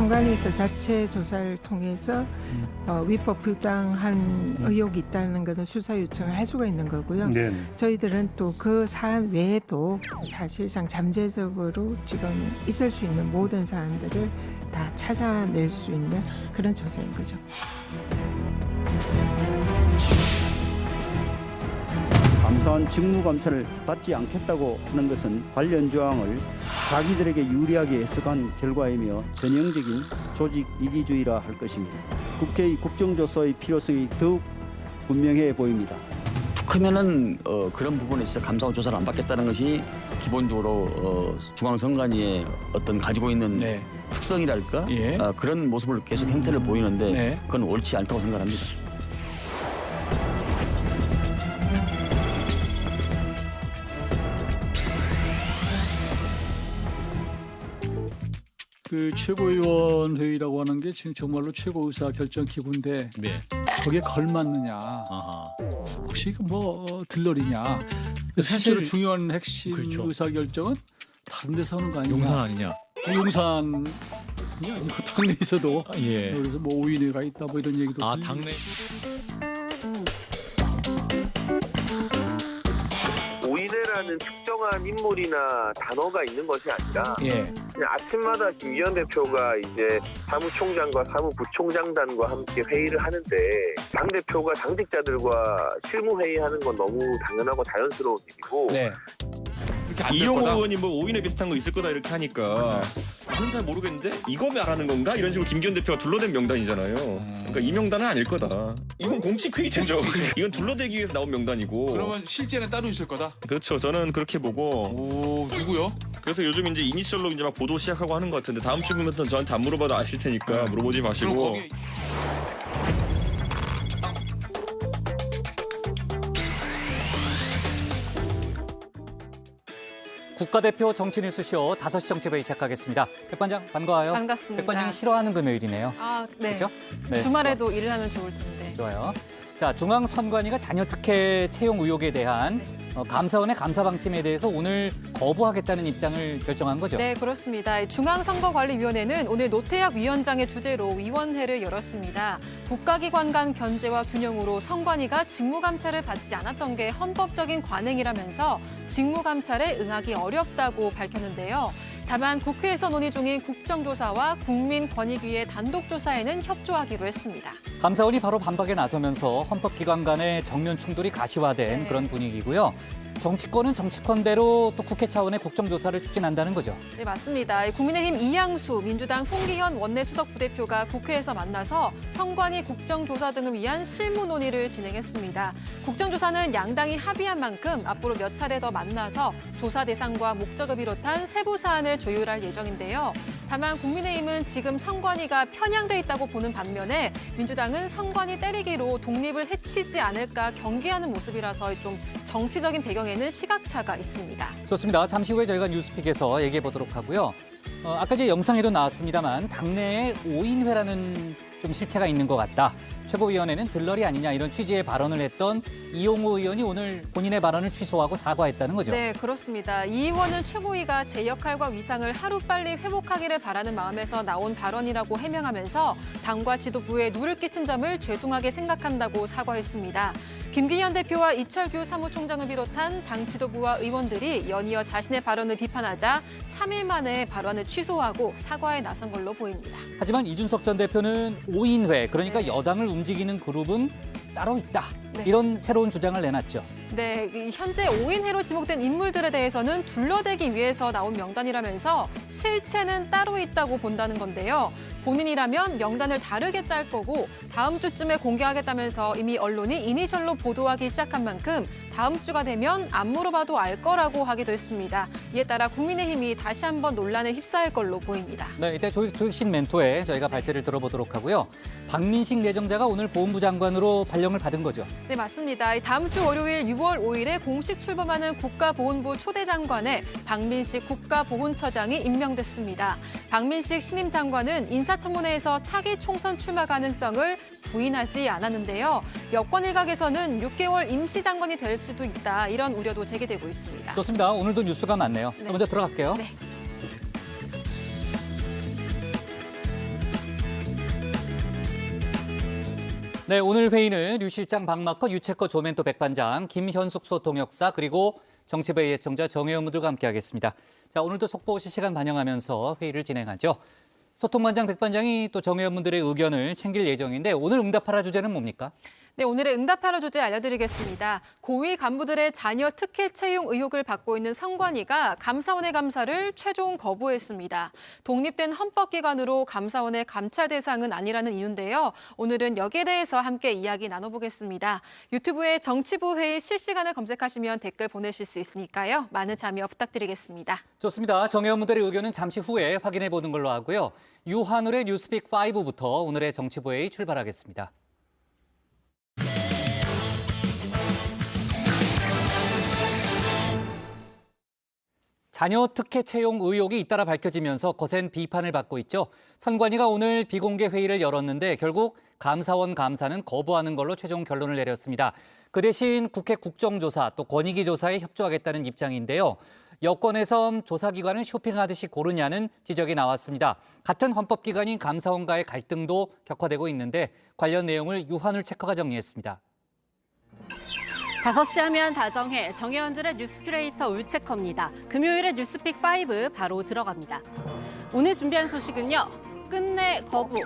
선관위에서 자체 조사를 통해서 위법 부당한 의혹이 있다는 것은 수사 요청을 할 수가 있는 거고요. 네. 저희들은 또 그 사안 외에도 사실상 잠재적으로 지금 있을 수 있는 모든 사안들을 다 찾아낼 수 있는 그런 조사인 거죠. 감사원 직무감찰을 받지 않겠다고 하는 것은 관련 조항을 자기들에게 유리하게 해석한 결과이며 전형적인 조직 이기주의라 할 것입니다. 국회의 국정조사의 필요성이 더욱 분명해 보입니다. 툭하면은 그런 부분에 있어서 감사원 조사를 안 받겠다는 것이 기본적으로 중앙선관위의 어떤 가지고 있는 네. 특성이랄까 예. 그런 모습을 계속 행태를 보이는데 네. 그건 옳지 않다고 생각합니다. 그 최고위원회의라고 하는 게 지금 정말로 최고의사 결정 기구인데 네. 거기에 걸맞느냐, 아하. 혹시 뭐 들러리냐. 사실- 실제로 중요한 핵심 그렇죠. 의사 결정은 다른 데서 하는 거 아니냐. 용산 아니냐? 용산이 아니고 당내에서도 아, 예. 그래서 뭐 오인회가 있다 뭐 이런 얘기도 아, 들리고. 당내. 오인회라는 특정한 인물이나 단어가 있는 것이 아니라 예. 그냥 아침마다 김기현 대표가 이제 사무총장과 사무부총장단과 함께 회의를 하는데 당대표가 당직자들과 실무회의하는 건 너무 당연하고 자연스러운 일이고 네. 이용호 의원이 뭐 오인회 비슷한 거 있을 거다 이렇게 하니까 나는 잘 모르겠는데 이거 말하는 건가? 이런 식으로 김기현 대표가 둘러댄 명단이잖아요. 그러니까 이 명단은 아닐 거다. 이건 공식 회의체죠. 이건 둘러대기 위해서 나온 명단이고. 그러면 실제는 따로 있을 거다? 그렇죠. 저는 그렇게 보고. 오, 누구요? 그래서 요즘 이제 이니셜로 이제 막 보도 시작하고 하는 것 같은데 다음 주부터는 저한테 안 물어봐도 아실 테니까 물어보지 그럼 마시고. 거기 국가대표 정치뉴스쇼 5시 정치회의 시작하겠습니다. 백반장 반가워요. 반갑습니다. 백반장이 싫어하는 금요일이네요. 아, 네. 그렇죠? 네. 주말에도 일을 하면 좋을 텐데. 좋아요. 자, 중앙선관위가 자녀 특혜 채용 의혹에 대한 감사원의 감사 방침에 대해서 오늘 거부하겠다는 입장을 결정한 거죠. 네, 그렇습니다. 중앙선거관리위원회는 오늘 노태학 위원장의 주재로 위원회를 열었습니다. 국가기관 간 견제와 균형으로 선관위가 직무감찰을 받지 않았던 게 헌법적인 관행이라면서 직무감찰에 응하기 어렵다고 밝혔는데요. 다만 국회에서 논의 중인 국정조사와 국민권익위의 단독조사에는 협조하기로 했습니다. 감사원이 바로 반박에 나서면서 헌법기관 간의 정면 충돌이 가시화된 네. 그런 분위기고요. 정치권은 정치권대로 또 국회 차원의 국정조사를 추진한다는 거죠. 네, 맞습니다. 국민의힘 이양수, 민주당 송기현 원내수석 부대표가 국회에서 만나서 선관위 국정조사 등을 위한 실무 논의를 진행했습니다. 국정조사는 양당이 합의한 만큼 앞으로 몇 차례 더 만나서 조사 대상과 목적을 비롯한 세부 사안을 조율할 예정인데요. 다만 국민의힘은 지금 선관위가 편향돼 있다고 보는 반면에 민주당은 선관위 때리기로 독립을 해치지 않을까 경계하는 모습이라서 좀 정치적인 배경에는 시각차가 있습니다. 좋습니다. 잠시 후에 저희가 뉴스픽에서 얘기해 보도록 하고요. 아까 제 영상에도 나왔습니다만 당내에 오인회라는 좀 실체가 있는 것 같다. 최고위원회는 들러리 아니냐 이런 취지의 발언을 했던 이용호 의원이 오늘 본인의 발언을 취소하고 사과했다는 거죠. 네, 그렇습니다. 이 의원은 최고위가 제 역할과 위상을 하루빨리 회복하기를 바라는 마음에서 나온 발언이라고 해명하면서 당과 지도부에 누를 끼친 점을 죄송하게 생각한다고 사과했습니다. 김기현 대표와 이철규 사무총장을 비롯한 당 지도부와 의원들이 연이어 자신의 발언을 비판하자 3일 만에 발언을 취소하고 사과에 나선 걸로 보입니다. 하지만 이준석 전 대표는 오인회, 그러니까 네. 여당을 움직이는 그룹은 따로 있다. 네. 이런 새로운 주장을 내놨죠. 네, 현재 오인회로 지목된 인물들에 대해서는 둘러대기 위해서 나온 명단이라면서 실체는 따로 있다고 본다는 건데요. 본인이라면 명단을 다르게 짤 거고 다음 주쯤에 공개하겠다면서 이미 언론이 이니셜로 보도하기 시작한 만큼 다음 주가 되면 안 물어봐도 알 거라고 하기도 했습니다. 이에 따라 국민의힘이 다시 한번 논란에 휩싸일 걸로 보입니다. 네, 이때 조익신 멘토에 저희가 발제를 들어보도록 하고요. 박민식 내정자가 오늘 보훈부 장관으로 발령을 받은 거죠. 네, 맞습니다. 다음 주 월요일 6월 5일에 공식 출범하는 국가보훈부 초대장관에 박민식 국가보훈처장이 임명됐습니다. 박민식 신임 장관은 인사청문회에서 차기 총선 출마 가능성을 부인하지 않았는데요. 여권 일각에서는 6개월 임시장관이 될 수도 있다. 이런 우려도 제기되고 있습니다. 좋습니다. 오늘도 뉴스가 많네요. 네. 먼저 들어갈게요. 네. 네, 오늘 회의는 류 실장 박마커, 유채커 조멘토 백반장, 김현숙 소통역사 그리고 정치부의 예청자 정혜원 분들과 함께하겠습니다. 자, 오늘도 속보 실시간 반영하면서 회의를 진행하죠. 소통반장 백반장이 또 정혜원 분들의 의견을 챙길 예정인데 오늘 응답하라 주제는 뭡니까? 네, 오늘의 응답하라 주제 알려드리겠습니다. 고위 간부들의 자녀 특혜 채용 의혹을 받고 있는 선관위가 감사원의 감사를 최종 거부했습니다. 독립된 헌법기관으로 감사원의 감찰 대상은 아니라는 이유인데요. 오늘은 여기에 대해서 함께 이야기 나눠보겠습니다. 유튜브에 정치부 회의 실시간을 검색하시면 댓글 보내실 수 있으니까요. 많은 참여 부탁드리겠습니다. 좋습니다. 정혜원 분들의 의견은 잠시 후에 확인해 보는 걸로 하고요. 유한울의 뉴스픽 5부터 오늘의 정치부 회의 출발하겠습니다. 자녀 특혜 채용 의혹이 잇따라 밝혀지면서 거센 비판을 받고 있죠. 선관위가 오늘 비공개 회의를 열었는데 결국 감사원 감사는 거부하는 걸로 최종 결론을 내렸습니다. 그 대신 국회 국정조사 또 권익위 조사에 협조하겠다는 입장인데요. 여권에선 조사기관을 쇼핑하듯이 고르냐는 지적이 나왔습니다. 같은 헌법기관인 감사원과의 갈등도 격화되고 있는데 관련 내용을 유한울 체커가 정리했습니다. 5시 하면 다정해 정혜원들의 뉴스 큐레이터 울체커입니다. 금요일의 뉴스픽 5 바로 들어갑니다. 오늘 준비한 소식은요. 끝내 거부,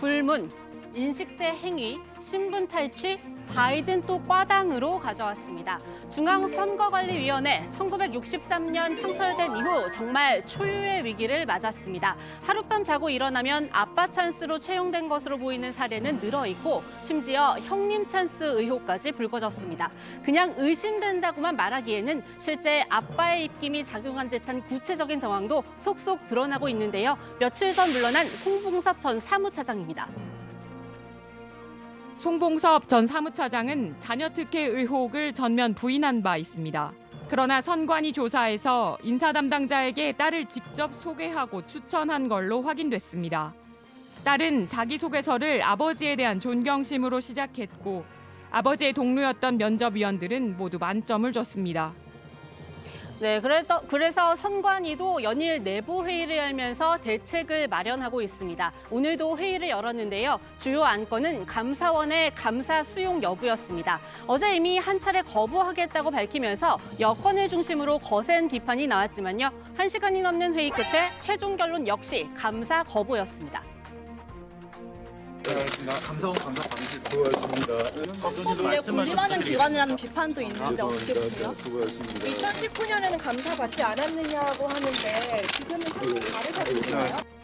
불문, 인식대 행위, 신분 탈취, 바이든 또 과당으로 가져왔습니다. 중앙선거관리위원회 1963년 창설된 이후 정말 초유의 위기를 맞았습니다. 하룻밤 자고 일어나면 아빠 찬스로 채용된 것으로 보이는 사례는 늘어있고 심지어 형님 찬스 의혹까지 불거졌습니다. 그냥 의심된다고만 말하기에는 실제 아빠의 입김이 작용한 듯한 구체적인 정황도 속속 드러나고 있는데요. 며칠 전 물러난 송봉섭 전 사무차장입니다. 송봉섭 전 사무차장은 자녀 특혜 의혹을 전면 부인한 바 있습니다. 그러나 선관위 조사에서 인사 담당자에게 딸을 직접 소개하고 추천한 걸로 확인됐습니다. 딸은 자기소개서를 아버지에 대한 존경심으로 시작했고 아버지의 동료였던 면접위원들은 모두 만점을 줬습니다. 네, 그래서 선관위도 연일 내부 회의를 열면서 대책을 마련하고 있습니다. 오늘도 회의를 열었는데요. 주요 안건은 감사원의 감사 수용 여부였습니다. 어제 이미 한 차례 거부하겠다고 밝히면서 여권을 중심으로 거센 비판이 나왔지만요. 1시간이 넘는 회의 끝에 최종 결론 역시 감사 거부였습니다. 감사원 감사 받으실 법원에 군림하는 기관이라는 비판도 있는데 어떻게 보세요? 2019년에는 감사 받지 않았느냐고 하는데 지금은 상황이 다르다고 보시나요?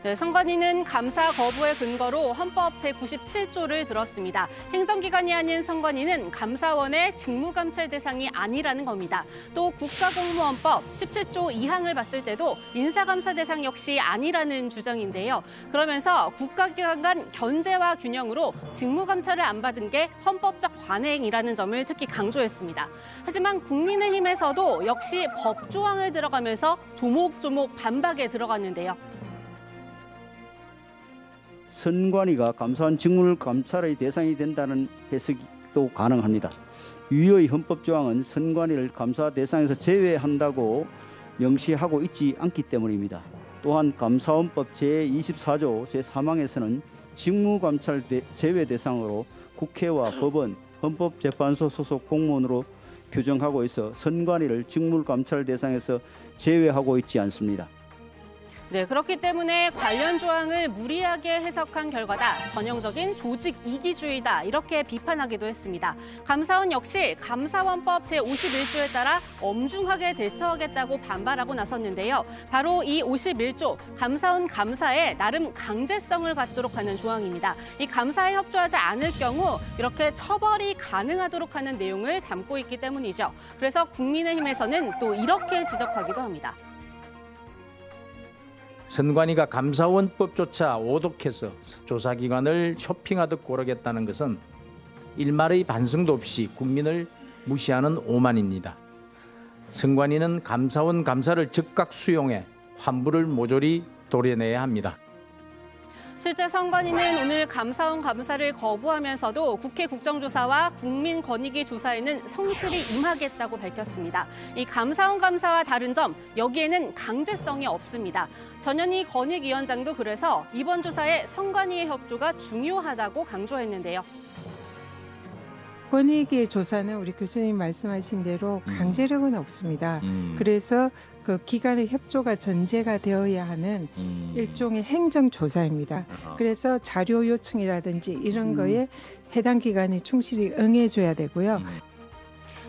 네, 선관위는 감사 거부의 근거로 헌법 제97조를 들었습니다. 행정기관이 아닌 선관위는 감사원의 직무감찰 대상이 아니라는 겁니다. 또 국가공무원법 17조 2항을 봤을 때도 인사감사 대상 역시 아니라는 주장인데요. 그러면서 국가기관 간 견제와 균형으로 직무감찰을 안 받은 게 헌법적 관행이라는 점을 특히 강조했습니다. 하지만 국민의힘에서도 역시 법조항을 들어가면서 조목조목 반박에 들어갔는데요. 선관위가 감사원 직무 감찰의 대상이 된다는 해석도 가능합니다. 유의 헌법조항은 선관위를 감사 대상에서 제외한다고 명시하고 있지 않기 때문입니다. 또한 감사원법 제24조 제3항에서는 직무감찰 제외 대상으로 국회와 법원, 헌법재판소 소속 공무원으로 규정하고 있어 선관위를 직무감찰 대상에서 제외하고 있지 않습니다. 네, 그렇기 때문에 관련 조항을 무리하게 해석한 결과다. 전형적인 조직 이기주의다. 이렇게 비판하기도 했습니다. 감사원 역시 감사원법 제51조에 따라 엄중하게 대처하겠다고 반발하고 나섰는데요. 바로 이 51조, 감사원 감사에 나름 강제성을 갖도록 하는 조항입니다. 이 감사에 협조하지 않을 경우 이렇게 처벌이 가능하도록 하는 내용을 담고 있기 때문이죠. 그래서 국민의힘에서는 또 이렇게 지적하기도 합니다. 선관위가 감사원법조차 오독해서 조사기관을 쇼핑하듯 고르겠다는 것은 일말의 반성도 없이 국민을 무시하는 오만입니다. 선관위는 감사원 감사를 즉각 수용해 환부를 모조리 도려내야 합니다. 실제 선관위는 오늘 감사원 감사를 거부하면서도 국회 국정조사와 국민권익위 조사에는 성실히 임하겠다고 밝혔습니다. 이 감사원 감사와 다른 점, 여기에는 강제성이 없습니다. 전현희 권익위원장도 그래서 이번 조사에 선관위의 협조가 중요하다고 강조했는데요. 권익위의 조사는 우리 교수님 말씀하신 대로 강제력은 없습니다. 그래서 그 기관의 협조가 전제가 되어야 하는 일종의 행정조사입니다. 그래서 자료 요청이라든지 이런 거에 해당 기관이 충실히 응해줘야 되고요.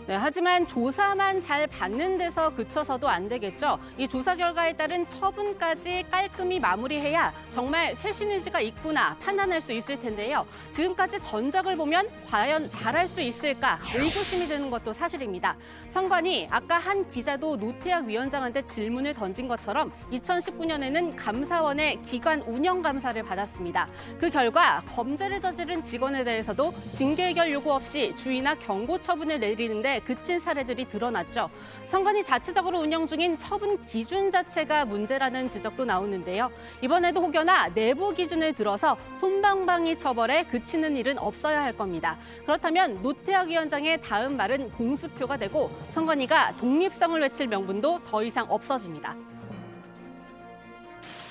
네, 하지만 조사만 잘 받는 데서 그쳐서도 안 되겠죠. 이 조사 결과에 따른 처분까지 깔끔히 마무리해야 정말 쇄신 의지가 있구나 판단할 수 있을 텐데요. 지금까지 전적을 보면 과연 잘할 수 있을까 의구심이 드는 것도 사실입니다. 선관위 아까 한 기자도 노태학 위원장한테 질문을 던진 것처럼 2019년에는 감사원의 기관 운영 감사를 받았습니다. 그 결과 범죄를 저지른 직원에 대해서도 징계 해결 요구 없이 주의나 경고 처분을 내리는데 그친 사례들이 드러났죠. 선관위 자체적으로 운영 중인 처분 기준 자체가 문제라는 지적도 나오는데요. 이번에도 혹여나 내부 기준을 들어서 솜방망이 처벌에 그치는 일은 없어야 할 겁니다. 그렇다면 노태학 위원장의 다음 말은 공수표가 되고 선관위가 독립성을 외칠 명분도 더 이상 없어집니다.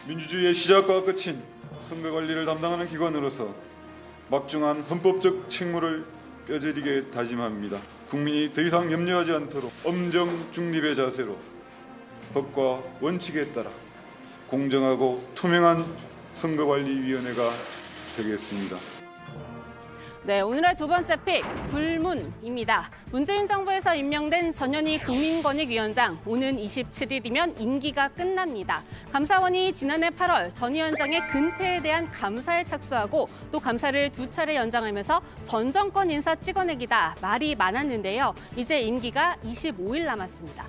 민주주의의 시작과 끝인 선거관리를 담당하는 기관으로서 막중한 헌법적 책무를 뼈저리게 다짐합니다. 국민이 더 이상 염려하지 않도록 엄정 중립의 자세로 법과 원칙에 따라 공정하고 투명한 선거관리위원회가 되겠습니다. 네, 오늘의 두 번째 픽, 불문입니다. 문재인 정부에서 임명된 전현희 국민권익위원장, 오는 27일이면 임기가 끝납니다. 감사원이 지난해 8월 전 위원장의 근태에 대한 감사에 착수하고 또 감사를 2차례 연장하면서 전 정권 인사 찍어내기다 말이 많았는데요. 이제 임기가 25일 남았습니다.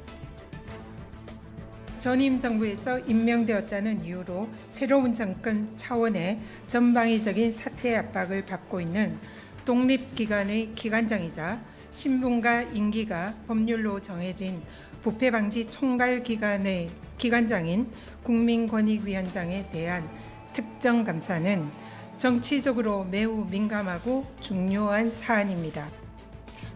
전임 정부에서 임명되었다는 이유로 새로운 정권 차원의 전방위적인 사퇴 압박을 받고 있는 독립기관의 기관장이자 신분과 임기가 법률로 정해진 부패방지 총괄기관의 기관장인 국민권익위원장에 대한 특정감사는 정치적으로 매우 민감하고 중요한 사안입니다.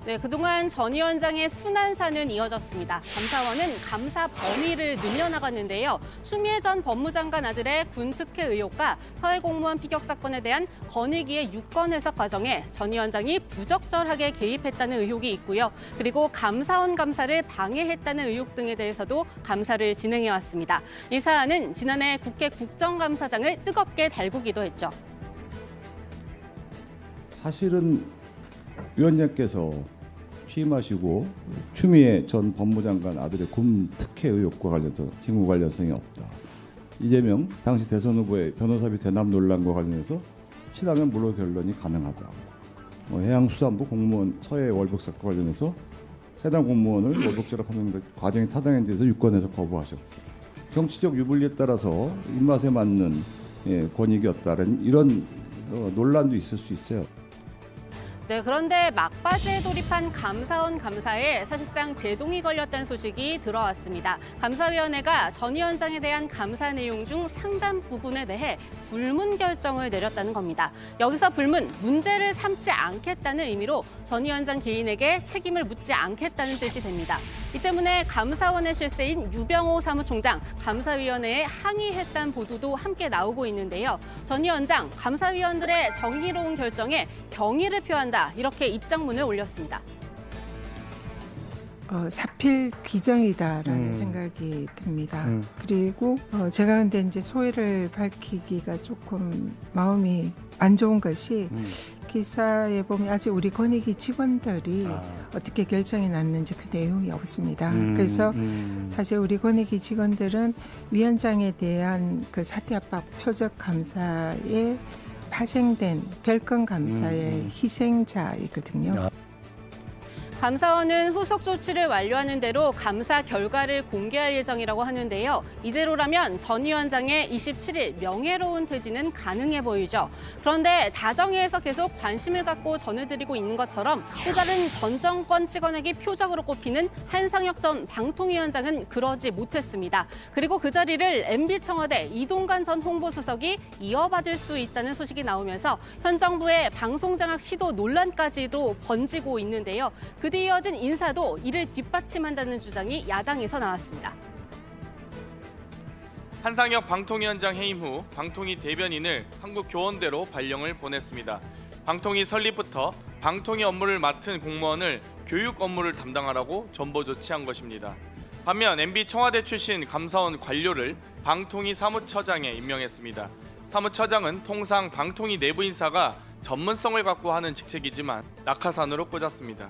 네, 그동안 전 위원장의 순환사는 이어졌습니다. 감사원은 감사 범위를 늘려나갔는데요. 추미애 전 법무장관 아들의 군 특혜 의혹과 서해 공무원 피격 사건에 대한 권익위의 유권 해석 과정에 전 위원장이 부적절하게 개입했다는 의혹이 있고요. 그리고 감사원 감사를 방해했다는 의혹 등에 대해서도 감사를 진행해왔습니다. 이 사안은 지난해 국회 국정감사장을 뜨겁게 달구기도 했죠. 사실은 위원장께서 취임하시고 추미애 전 법무장관 아들의 군 특혜 의혹과 관련해서 직무 관련성이 없다. 이재명 당시 대선 후보의 변호사비 대납 논란과 관련해서 치라면 물로 결론이 가능하다. 해양수산부 공무원 서해 월북 사건 관련해서 해당 공무원을 월북죄로 판단한 과정이 타당한 데서 유권에서 거부하셨고 정치적 유불리에 따라서 입맛에 맞는 권익이었다는 이런 논란도 있을 수 있어요. 네, 그런데 막바지에 돌입한 감사원 감사에 사실상 제동이 걸렸다는 소식이 들어왔습니다. 감사위원회가 전 위원장에 대한 감사 내용 중 상당 부분에 대해 불문 결정을 내렸다는 겁니다. 여기서 불문, 문제를 삼지 않겠다는 의미로 전 위원장 개인에게 책임을 묻지 않겠다는 뜻이 됩니다. 이 때문에 감사원의 실세인 유병호 사무총장, 감사위원회에 항의했다는 보도도 함께 나오고 있는데요. 전 위원장, 감사위원들의 정의로운 결정에 경의를 표한다, 이렇게 입장문을 올렸습니다. 사필 귀정이다라는 생각이 듭니다. 그리고 제가 근데 이제 소회를 밝히기가 조금 마음이 안 좋은 것이 기사에 보면 아직 우리 권익위 직원들이 어떻게 결정이 났는지 그 내용이 없습니다. 그래서 사실 우리 권익위 직원들은 위원장에 대한 그 사퇴 압박 표적 감사에 파생된 별건 감사의 희생자이거든요. 감사원은 후속 조치를 완료하는 대로 감사 결과를 공개할 예정이라고 하는데요. 이대로라면 전 위원장의 27일 명예로운 퇴진은 가능해 보이죠. 그런데 다정회에서 계속 관심을 갖고 전해드리고 있는 것처럼 또 다른 전 정권 찍어내기 표적으로 꼽히는 한상혁 전 방통위원장은 그러지 못했습니다. 그리고 그 자리를 MB 청와대 이동관 전 홍보수석이 이어받을 수 있다는 소식이 나오면서 현 정부의 방송장악 시도 논란까지도 번지고 있는데요. 그 뒤 이어진 인사도 이를 뒷받침한다는 주장이 야당에서 나왔습니다. 한상혁 방통위원장 해임 후 방통위 대변인을 한국교원대로 발령을 보냈습니다. 방통위 설립부터 방통위 업무를 맡은 공무원을 교육 업무를 담당하라고 전보 조치한 것입니다. 반면 MB 청와대 출신 감사원 관료를 방통위 사무처장에 임명했습니다. 사무처장은 통상 방통위 내부 인사가 전문성을 갖고 하는 직책이지만 낙하산으로 꽂았습니다.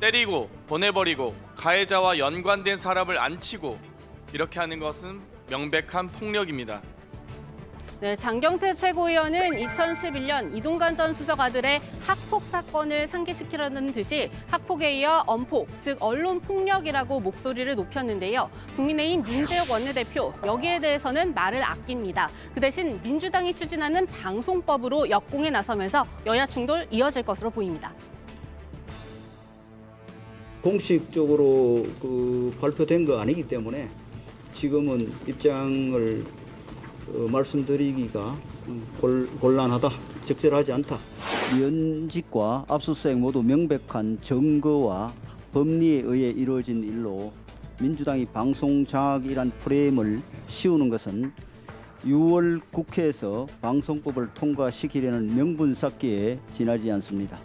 때리고 보내버리고 가해자와 연관된 사람을 안 치고 이렇게 하는 것은 명백한 폭력입니다. 네, 장경태 최고위원은 2011년 이동관 전 수석 아들의 학폭 사건을 상기시키려는 듯이 학폭에 이어 언폭, 즉 언론 폭력이라고 목소리를 높였는데요. 국민의힘 윤재욱 원내대표 여기에 대해서는 말을 아낍니다. 그 대신 민주당이 추진하는 방송법으로 역공에 나서면서 여야 충돌 이어질 것으로 보입니다. 공식적으로 발표된 거 아니기 때문에 지금은 입장을 말씀드리기가 곤란하다, 적절하지 않다. 위원직과 압수수색 모두 명백한 증거와 법리에 의해 이루어진 일로 민주당이 방송장악이란 프레임을 씌우는 것은 6월 국회에서 방송법을 통과시키려는 명분 쌓기에 지나지 않습니다.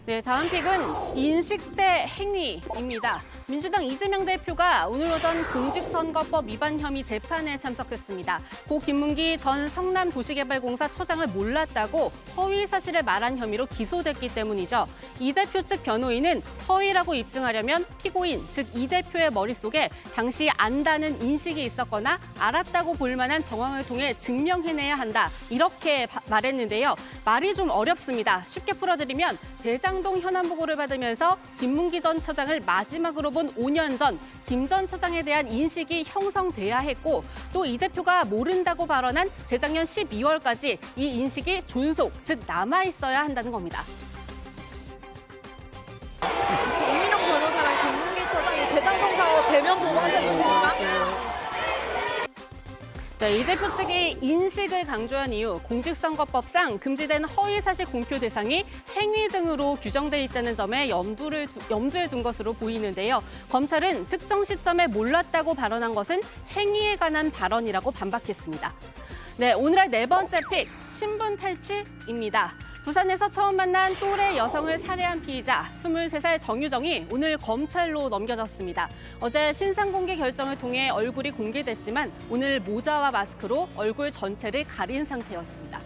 네, 다음 픽은 인식 대 행위입니다. 민주당 이재명 대표가 오늘 오전 공직선거법 위반 혐의 재판에 참석했습니다. 고 김문기 전 성남도시개발공사 처장을 몰랐다고 허위 사실을 말한 혐의로 기소됐기 때문이죠. 이 대표 측 변호인은 허위라고 입증하려면 피고인, 즉 이 대표의 머릿속에 당시 안다는 인식이 있었거나 알았다고 볼 만한 정황을 통해 증명해내야 한다. 이렇게 말했는데요. 말이 좀 어렵습니다. 쉽게 풀어드리면 대장동 현안 보고를 받으면서 김문기 전 처장을 마지막으로 본 5년 전 김 전 처장에 대한 인식이 형성돼야 했고 또 이 대표가 모른다고 발언한 재작년 12월까지 이 인식이 존속, 즉 남아있어야 한다는 겁니다. 정민영 변호사랑 김문기 처장이 대장동 사업 대면 보고한 적 있습니까? 네, 이 대표 측이 인식을 강조한 이유, 공직선거법상 금지된 허위사실 공표 대상이 행위 등으로 규정돼 있다는 점에 염두에 둔 것으로 보이는데요. 검찰은 특정 시점에 몰랐다고 발언한 것은 행위에 관한 발언이라고 반박했습니다. 네, 오늘의 네 번째 픽, 신분 탈취입니다. 부산에서 처음 만난 또래 여성을 살해한 피의자 23살 정유정이 오늘 검찰로 넘겨졌습니다. 어제 신상 공개 결정을 통해 얼굴이 공개됐지만 오늘 모자와 마스크로 얼굴 전체를 가린 상태였습니다.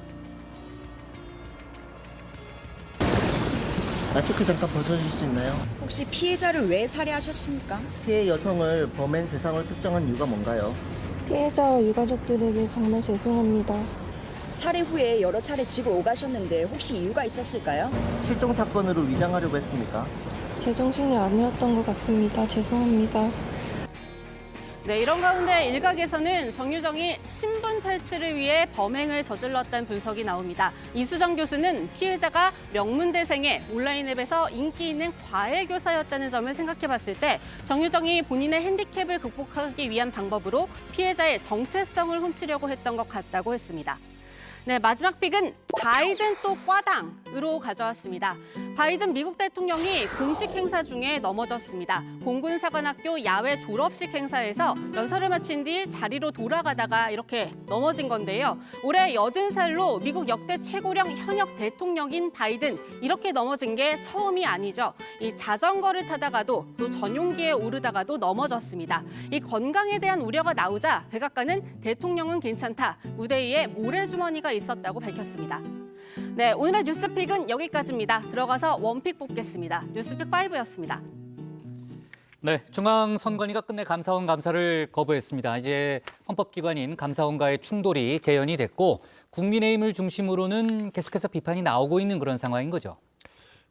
마스크 잠깐 벗어주실 수 있나요? 혹시 피해자를 왜 살해하셨습니까? 피해 여성을 범행 대상으로 특정한 이유가 뭔가요? 피해자와 유가족들에게 정말 죄송합니다. 살해 후에 여러 차례 집을 오가셨는데 혹시 이유가 있었을까요? 실종 사건으로 위장하려고 했습니까? 제정신이 아니었던 것 같습니다. 죄송합니다. 네, 이런 가운데 일각에서는 정유정이 신분 탈취를 위해 범행을 저질렀다는 분석이 나옵니다. 이수정 교수는 피해자가 명문대생의 온라인 앱에서 인기 있는 과외교사였다는 점을 생각해봤을 때 정유정이 본인의 핸디캡을 극복하기 위한 방법으로 피해자의 정체성을 훔치려고 했던 것 같다고 했습니다. 네, 마지막 픽은 바이든 또 꽈당으로 가져왔습니다. 바이든 미국 대통령이 공식 행사 중에 넘어졌습니다. 공군사관학교 야외 졸업식 행사에서 연설을 마친 뒤 자리로 돌아가다가 이렇게 넘어진 건데요. 올해 80살로 미국 역대 최고령 현역 대통령인 바이든, 이렇게 넘어진 게 처음이 아니죠. 이 자전거를 타다가도 또 전용기에 오르다가도 넘어졌습니다. 이 건강에 대한 우려가 나오자 백악관은 대통령은 괜찮다, 무대 위에 모래주머니가 있었다고 밝혔습니다. 네, 오늘의 뉴스픽은 여기까지입니다. 들어가서 원픽 뽑겠습니다. 뉴스픽 5였습니다. 네, 중앙선관위가 끝내 감사원 감사를 거부했습니다. 이제 헌법기관인 감사원과의 충돌이 재현이 됐고 국민의힘을 중심으로는 계속해서 비판이 나오고 있는 그런 상황인 거죠.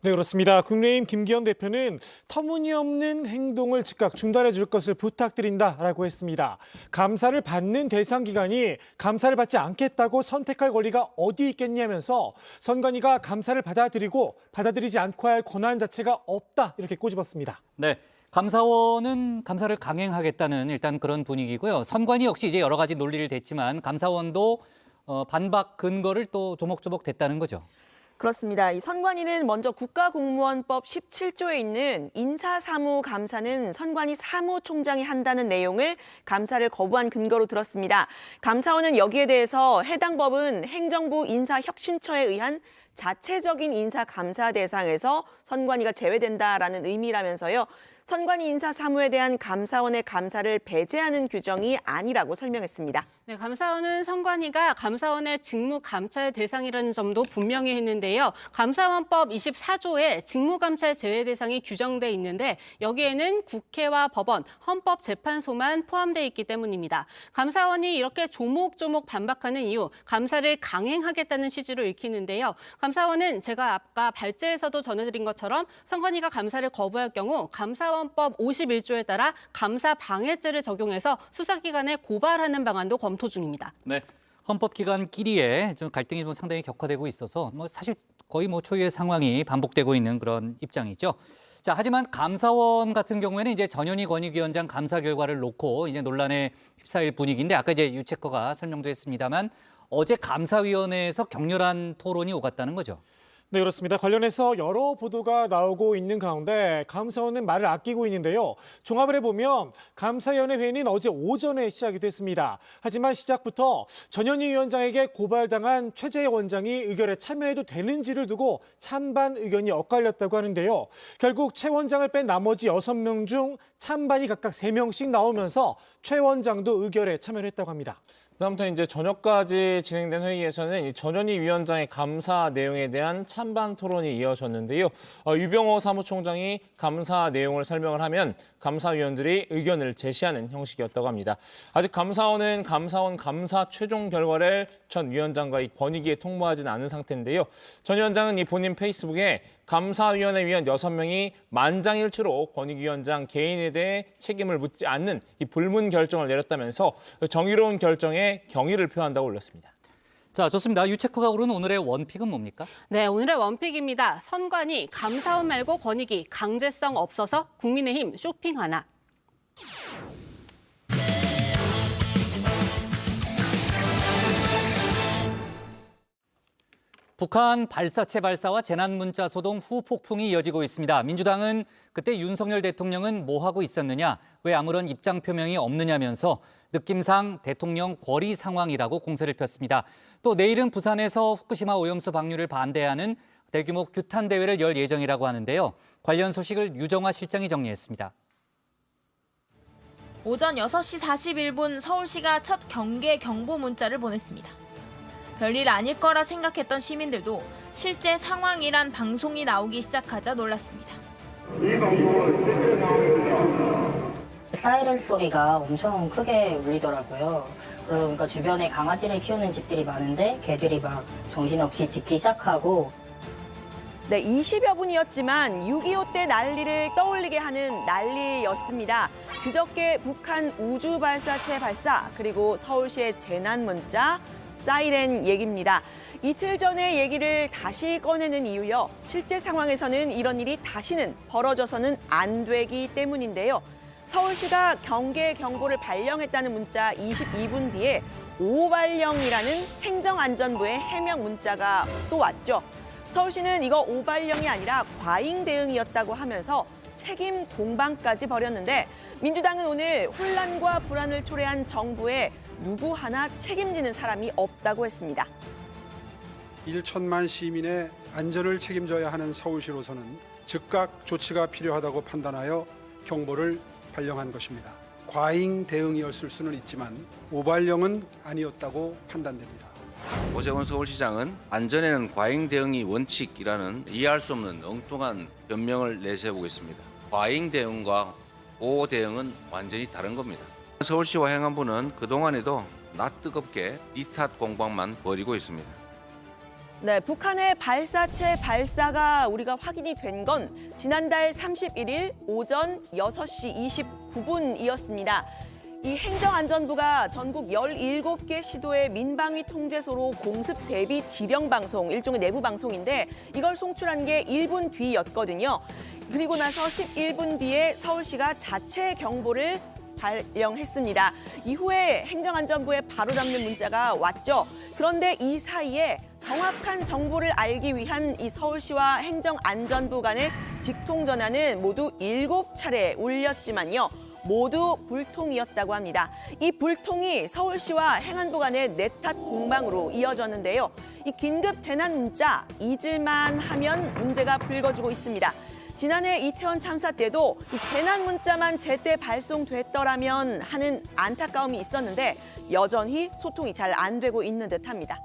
네, 그렇습니다. 국민의힘 김기현 대표는 터무니없는 행동을 즉각 중단해 줄 것을 부탁드린다라고 했습니다. 감사를 받는 대상 기관이 감사를 받지 않겠다고 선택할 권리가 어디 있겠냐면서 선관위가 감사를 받아들이고 받아들이지 않고 할 권한 자체가 없다 이렇게 꼬집었습니다. 네. 감사원은 감사를 강행하겠다는 일단 그런 분위기고요. 선관위 역시 이제 여러 가지 논리를 댔지만 감사원도 반박 근거를 또 조목조목 댔다는 거죠. 그렇습니다. 이 선관위는 먼저 국가공무원법 17조에 있는 인사사무감사는 선관위 사무총장이 한다는 내용을 감사를 거부한 근거로 들었습니다. 감사원은 여기에 대해서 해당 법은 행정부 인사혁신처에 의한 자체적인 인사감사 대상에서 선관위가 제외된다라는 의미라면서요. 선관위 인사사무에 대한 감사원의 감사를 배제하는 규정이 아니라고 설명했습니다. 네, 감사원은 선관위가 감사원의 직무 감찰 대상이라는 점도 분명히 했는데요. 감사원법 24조에 직무 감찰 제외 대상이 규정돼 있는데 여기에는 국회와 법원, 헌법재판소만 포함돼 있기 때문입니다. 감사원이 이렇게 조목조목 반박하는 이유, 감사를 강행하겠다는 취지로 읽히는데요. 감사원은 제가 아까 발제에서도 전해드린 것처럼 선관위가 감사를 거부할 경우 감사원법 51조에 따라 감사 방해죄를 적용해서 수사기관에 고발하는 방안도 검토 중입니다. 네, 헌법기관끼리의 좀 갈등이 좀 상당히 격화되고 있어서 사실 거의 초유의 상황이 반복되고 있는 그런 입장이죠. 자, 하지만 감사원 같은 경우에는 이제 전현희 권익위원장 감사 결과를 놓고 이제 논란에 휩싸일 분위기인데 아까 이제 유채커가 설명도 했습니다만 어제 감사위원회에서 격렬한 토론이 오갔다는 거죠. 네, 그렇습니다. 관련해서 여러 보도가 나오고 있는 가운데 감사원은 말을 아끼고 있는데요. 종합을 해보면 감사위원회 회의는 어제 오전에 시작이 됐습니다. 하지만 시작부터 전현희 위원장에게 고발당한 최재해 원장이 의결에 참여해도 되는지를 두고 찬반 의견이 엇갈렸다고 하는데요. 결국 최 원장을 뺀 나머지 6명 중 찬반이 각각 3명씩 나오면서 최 원장도 의결에 참여를 했다고 합니다. 그다음부터 이제 저녁까지 진행된 회의에서는 이 전현희 위원장의 감사 내용에 대한 찬반 토론이 이어졌는데요. 유병호 사무총장이 감사 내용을 설명을 하면 감사위원들이 의견을 제시하는 형식이었다고 합니다. 아직 감사원은 감사원 감사 최종 결과를 전 위원장과 이 권익위에 통보하지는 않은 상태인데요. 전 위원장은 이 본인 페이스북에 감사위원회 위원 6명이 만장일치로 권익위원장 개인에 대해 책임을 묻지 않는 이 불문 결정을 내렸다면서 정의로운 결정에 경의를 표한다고 올렸습니다. 자, 좋습니다. 유채커가 오른 오늘의 원픽은 뭡니까? 네, 오늘의 원픽입니다. 선관위, 감사원 말고 권익위, 강제성 없어서 국민의힘 쇼핑 하나. 북한 발사체 발사와 재난문자 소동 후 폭풍이 이어지고 있습니다. 민주당은 그때 윤석열 대통령은 뭐 하고 있었느냐, 왜 아무런 입장 표명이 없느냐면서 느낌상 대통령 권리 상황이라고 공세를 폈습니다. 또 내일은 부산에서 후쿠시마 오염수 방류를 반대하는 대규모 규탄 대회를 열 예정이라고 하는데요. 관련 소식을 유정화 실장이 정리했습니다. 오전 6시 41분 서울시가 첫 경계 경보 문자를 보냈습니다. 별일 아닐 거라 생각했던 시민들도 실제 상황이란 방송이 나오기 시작하자 놀랐습니다. 사이렌 소리가 엄청 크게 울리더라고요. 그러니까 주변에 강아지를 키우는 집들이 많은데 개들이 막 정신없이 짖기 시작하고. 네, 20여 분이었지만 6.25 때 난리를 떠올리게 하는 난리였습니다. 그저께 북한 우주 발사체 발사, 그리고 서울시의 재난 문자, 사이렌 얘기입니다. 이틀 전의 얘기를 다시 꺼내는 이유요. 실제 상황에서는 이런 일이 다시는 벌어져서는 안 되기 때문인데요. 서울시가 경계 경보를 발령했다는 문자 22분 뒤에 오발령이라는 행정안전부의 해명 문자가 또 왔죠. 서울시는 이거 오발령이 아니라 과잉 대응이었다고 하면서 책임 공방까지 벌였는데 민주당은 오늘 혼란과 불안을 초래한 정부에 누구 하나 책임지는 사람이 없다고 했습니다. 1천만 시민의 안전을 책임져야 하는 서울시로서는 즉각 조치가 필요하다고 판단하여 경보를 발령한 것입니다. 과잉 대응이었을 수는 있지만 오발령은 아니었다고 판단됩니다. 오세훈 서울시장은 안전에는 과잉 대응이 원칙이라는 이해할 수 없는 엉뚱한 변명을 내세우고 있습니다. 과잉 대응과 보호 대응은 완전히 다른 겁니다. 서울시와 행안부는 그동안에도 낯뜨겁게 니 탓 공방만 벌이고 있습니다. 네, 북한의 발사체 발사가 우리가 확인이 된 건 지난달 31일 오전 6시 29분이었습니다. 이 행정안전부가 전국 17개 시도의 민방위 통제소로 공습 대비 지령 방송, 일종의 내부 방송인데 이걸 송출한 게 1분 뒤였거든요. 그리고 나서 11분 뒤에 서울시가 자체 경보를 발령했습니다. 이후에 행정안전부에 바로 담는 문자가 왔죠. 그런데 이 사이에 정확한 정보를 알기 위한 이 서울시와 행정안전부 간의 직통 전화는 모두 7차례 울렸지만요. 모두 불통이었다고 합니다. 이 불통이 서울시와 행안부 간의 내탓 공방으로 이어졌는데요. 이 긴급 재난 문자 잊을만 하면 문제가 불거지고 있습니다. 지난해 이태원 참사 때도 이 재난 문자만 제때 발송됐더라면 하는 안타까움이 있었는데 여전히 소통이 잘 안 되고 있는 듯합니다.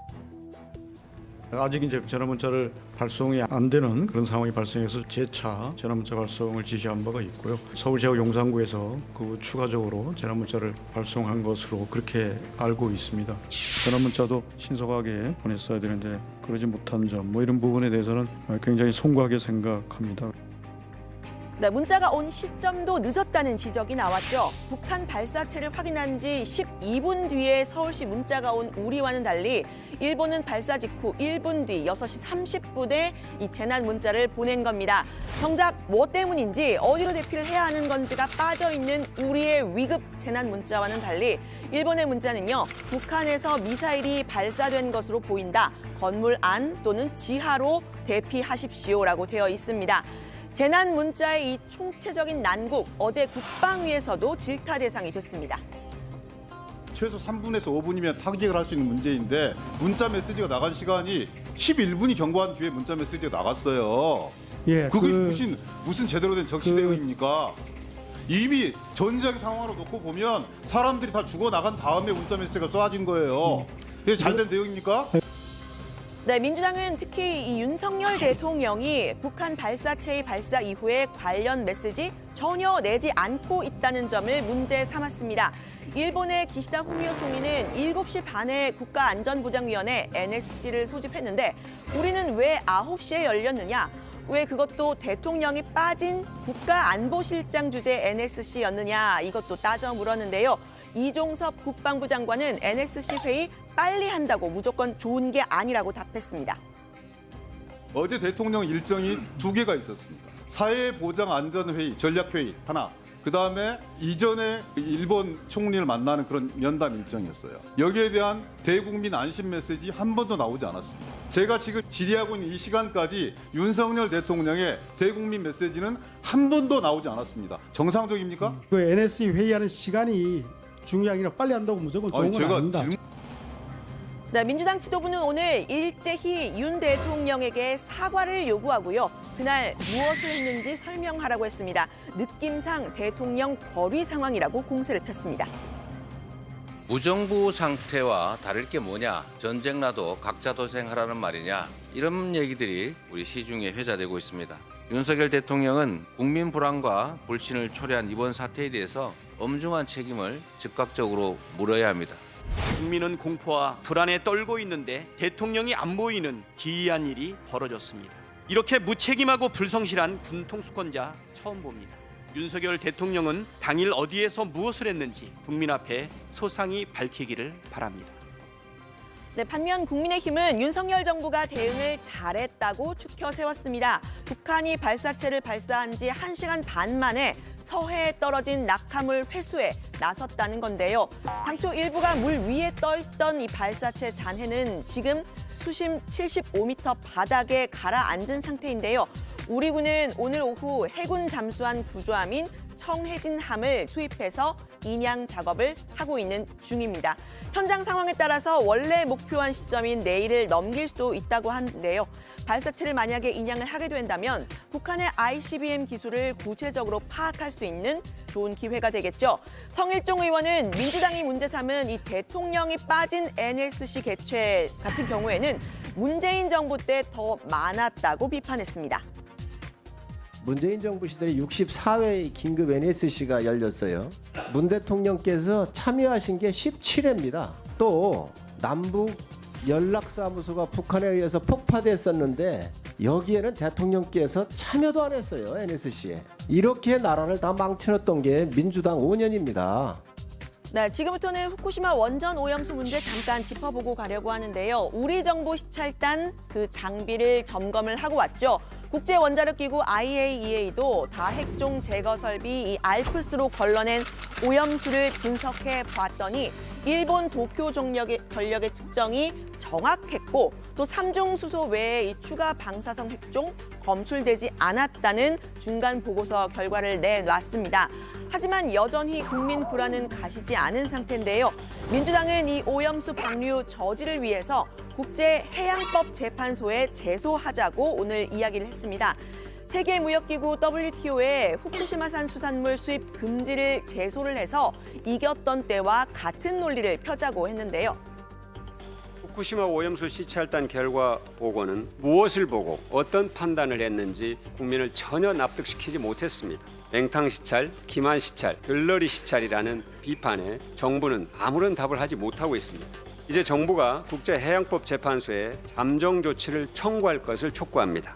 아직 이제 전화문자를 발송이 안 되는 그런 상황이 발생해서 재차 전화문자 발송을 지시한 바가 있고요. 서울시하고 용산구에서 그 추가적으로 전화문자를 발송한 것으로 그렇게 알고 있습니다. 전화문자도 신속하게 보냈어야 되는데 그러지 못한 점, 이런 부분에 대해서는 굉장히 송구하게 생각합니다. 네, 문자가 온 시점도 늦었다는 지적이 나왔죠. 북한 발사체를 확인한 지 12분 뒤에 서울시 문자가 온 우리와는 달리 일본은 발사 직후 1분 뒤 6시 30분에 이 재난 문자를 보낸 겁니다. 정작 뭐 때문인지 어디로 대피를 해야 하는 건지가 빠져있는 우리의 위급 재난 문자와는 달리 일본의 문자는요. 북한에서 미사일이 발사된 것으로 보인다. 건물 안 또는 지하로 대피하십시오라고 되어 있습니다. 재난 문자의 이 총체적인 난국, 어제 국방위에서도 질타 대상이 됐습니다. 최소 3분에서 5분이면 타격을 할 수 있는 문제인데 문자 메시지가 나간 시간이 11분이 경고한 뒤에 문자 메시지가 나갔어요. 예, 그게 무슨 제대로 된 적시 대응입니까? 이미 전쟁 상황으로 놓고 보면 사람들이 다 죽어 나간 다음에 문자 메시지가 쏘아진 거예요. 이게 잘된 대응입니까? 네, 민주당은 특히 이 윤석열 대통령이 북한 발사체의 발사 이후에 관련 메시지 전혀 내지 않고 있다는 점을 문제 삼았습니다. 일본의 기시다 후미오 총리는 7시 반에 국가안전보장위원회 NSC를 소집했는데 우리는 왜 9시에 열렸느냐? 왜 그것도 대통령이 빠진 국가안보실장 주재 NSC였느냐? 이것도 따져 물었는데요. 이종섭 국방부 장관은 NSC 회의 빨리 한다고 무조건 좋은 게 아니라고 답했습니다. 어제 대통령 일정이 2개가 있었습니다. 사회보장안전회의, 전략회의 하나. 그다음에 이전에 일본 총리를 만나는 그런 면담 일정이었어요. 여기에 대한 대국민 안심 메시지 한 번도 나오지 않았습니다. 제가 지금 질의하고 있는 이 시간까지 윤석열 대통령의 대국민 메시지는 한 번도 나오지 않았습니다. 정상적입니까? 그 NSC 회의하는 시간이 중요하기라 빨리 한다고 무조건 좋은 건 아닙니다. 네, 민주당 지도부는 오늘 일제히 윤 대통령에게 사과를 요구하고요. 그날 무엇을 했는지 설명하라고 했습니다. 느낌상 대통령 거리 상황이라고 공세를 폈습니다. 무정부 상태와 다를 게 뭐냐, 전쟁 나도 각자 도생하라는 말이냐, 이런 얘기들이 우리 시중에 회자되고 있습니다. 윤석열 대통령은 국민 불안과 불신을 초래한 이번 사태에 대해서 엄중한 책임을 즉각적으로 물어야 합니다. 국민은 공포와 불안에 떨고 있는데 대통령이 안 보이는 기이한 일이 벌어졌습니다. 이렇게 무책임하고 불성실한 군 통수권자 처음 봅니다. 윤석열 대통령은 당일 어디에서 무엇을 했는지 국민 앞에 소상히 밝히기를 바랍니다. 네, 반면 국민의힘은 윤석열 정부가 대응을 잘했다고 추켜 세웠습니다. 북한이 발사체를 발사한 지 1시간 반 만에 서해에 떨어진 낙하물 회수에 나섰다는 건데요. 당초 일부가 물 위에 떠있던 이 발사체 잔해는 지금 수심 75m 바닥에 가라앉은 상태인데요. 우리 군은 오늘 오후 해군 잠수함 구조함인 청해진함을 투입해서 인양 작업을 하고 있는 중입니다. 현장 상황에 따라서 원래 목표한 시점인 내일을 넘길 수도 있다고 하는데요. 발사체를 만약에 인양을 하게 된다면 북한의 ICBM 기술을 구체적으로 파악할 수 있는 좋은 기회가 되겠죠. 성일종 의원은 민주당이 문제 삼은 이 대통령이 빠진 NSC 개최 같은 경우에는 문재인 정부 때 더 많았다고 비판했습니다. 문재인 정부 시절에 64회 긴급 NSC가 열렸어요. 문 대통령께서 참여하신 게 17회입니다. 또 남북 연락사무소가 북한에 의해서 폭파됐었는데 여기에는 대통령께서 참여도 안 했어요. NSC에. 이렇게 나라를 다 망쳐놨던 게 민주당 5년입니다. 네, 지금부터는 후쿠시마 원전 오염수 문제 잠깐 짚어보고 가려고 하는데요. 우리 정부 시찰단 그 장비를 점검을 하고 왔죠. 국제원자력기구 IAEA도 다핵종 제거 설비 이 알프스로 걸러낸 오염수를 분석해 봤더니 일본 도쿄 전력의 측정이 정확했고 또 삼중수소 외에 이 추가 방사성 핵종 검출되지 않았다는 중간 보고서 결과를 내놨습니다. 하지만 여전히 국민 불안은 가시지 않은 상태인데요. 민주당은 이 오염수 방류 저지를 위해서 국제해양법재판소에 제소하자고 오늘 이야기를 했습니다. 세계무역기구 WTO에 후쿠시마산 수산물 수입 금지를 제소를 해서 이겼던 때와 같은 논리를 펴자고 했는데요. 후쿠시마 오염수 시찰단 결과 보고는 무엇을 보고 어떤 판단을 했는지 국민을 전혀 납득시키지 못했습니다. 맹탕 시찰, 기만 시찰, 들러리 시찰이라는 비판에 정부는 아무런 답을 하지 못하고 있습니다. 이제 정부가 국제해양법재판소에 잠정 조치를 청구할 것을 촉구합니다.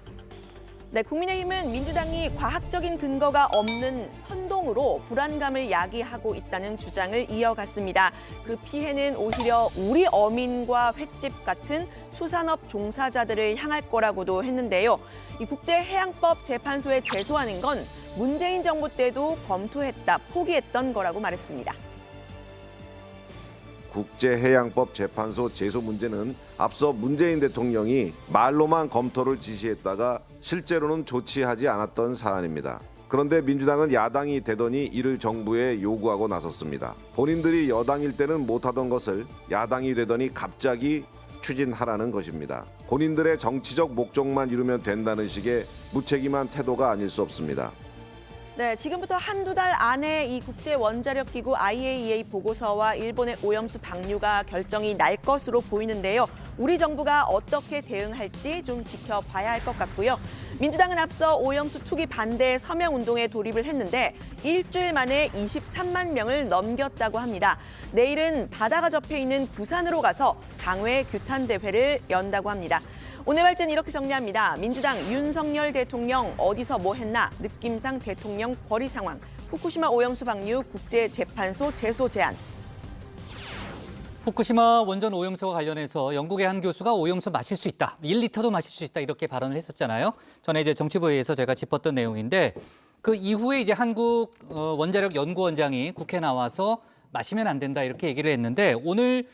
네, 국민의힘은 민주당이 과학적인 근거가 없는 선동으로 불안감을 야기하고 있다는 주장을 이어갔습니다. 그 피해는 오히려 우리 어민과 횟집 같은 수산업 종사자들을 향할 거라고도 했는데요. 이 국제해양법재판소에 제소하는 건 문재인 정부 때도 검토했다, 포기했던 거라고 말했습니다. 국제해양법재판소 제소 문제는 앞서 문재인 대통령이 말로만 검토를 지시했다가 실제로는 조치하지 않았던 사안입니다. 그런데 민주당은 야당이 되더니 이를 정부에 요구하고 나섰습니다. 본인들이 여당일 때는 못하던 것을 야당이 되더니 갑자기 추진하라는 것입니다. 본인들의 정치적 목적만 이루면 된다는 식의 무책임한 태도가 아닐 수 없습니다. 네, 지금부터 한두 달 안에 이 국제원자력기구 IAEA 보고서와 일본의 오염수 방류가 결정이 날 것으로 보이는데요. 우리 정부가 어떻게 대응할지 좀 지켜봐야 할 것 같고요. 민주당은 앞서 오염수 투기 반대 서명운동에 돌입을 했는데 일주일 만에 23만 명을 넘겼다고 합니다. 내일은 바다가 접해 있는 부산으로 가서 장외 규탄 대회를 연다고 합니다. 오늘 발제는 이렇게 정리합니다. 민주당 윤석열 대통령 어디서 뭐 했나? 느낌상 대통령 거리 상황. 후쿠시마 오염수 방류 국제재판소 제소 제안. 후쿠시마 원전 오염수와 관련해서 영국의 한 교수가 오염수 마실 수 있다. 1리터도 마실 수 있다. 이렇게 발언을 했었잖아요. 전에 이제 정치부에서 제가 짚었던 내용인데 그 이후에 이제 한국 원자력 연구원장이 국회에 나와서 마시면 안 된다. 이렇게 얘기를 했는데 오늘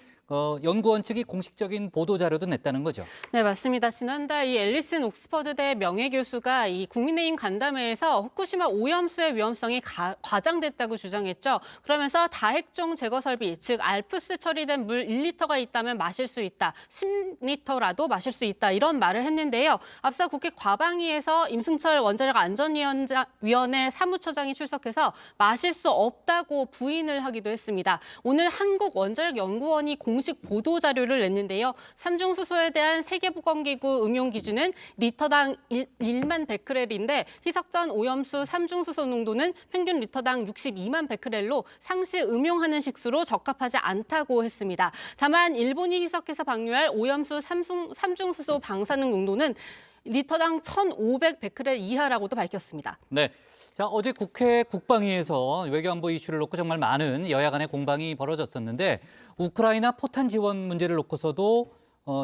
연구원 측이 공식적인 보도 자료도 냈다는 거죠. 네, 맞습니다. 지난달 이 앨리슨 옥스퍼드대 명예교수가 이 국민의힘 간담회에서 후쿠시마 오염수의 위험성이 과장됐다고 주장했죠. 그러면서 다핵종 제거 설비, 즉 알프스 처리된 물 1리터가 있다면 마실 수 있다. 10리터라도 마실 수 있다. 이런 말을 했는데요. 앞서 국회 과방위에서 임승철 원자력 안전위원회 사무처장이 출석해서 마실 수 없다고 부인을 하기도 했습니다. 오늘 한국원자력연구원이 공식 보도 자료를 냈는데요. 삼중수소에 대한 세계보건기구 응용 기준은 리터당 1만 베크렐인데 희석전 오염수 삼중수소 농도는 평균 리터당 62만 베크렐로 상시 음용하는 식수로 적합하지 않다고 했습니다. 다만 일본이 희석해서 방류할 오염수 삼중수소 방사능 농도는 리터당 1,500 베크렐 이하라고도 밝혔습니다. 네. 자, 어제 국회 국방위에서 외교안보 이슈를 놓고 정말 많은 여야 간의 공방이 벌어졌었는데 우크라이나 포탄 지원 문제를 놓고서도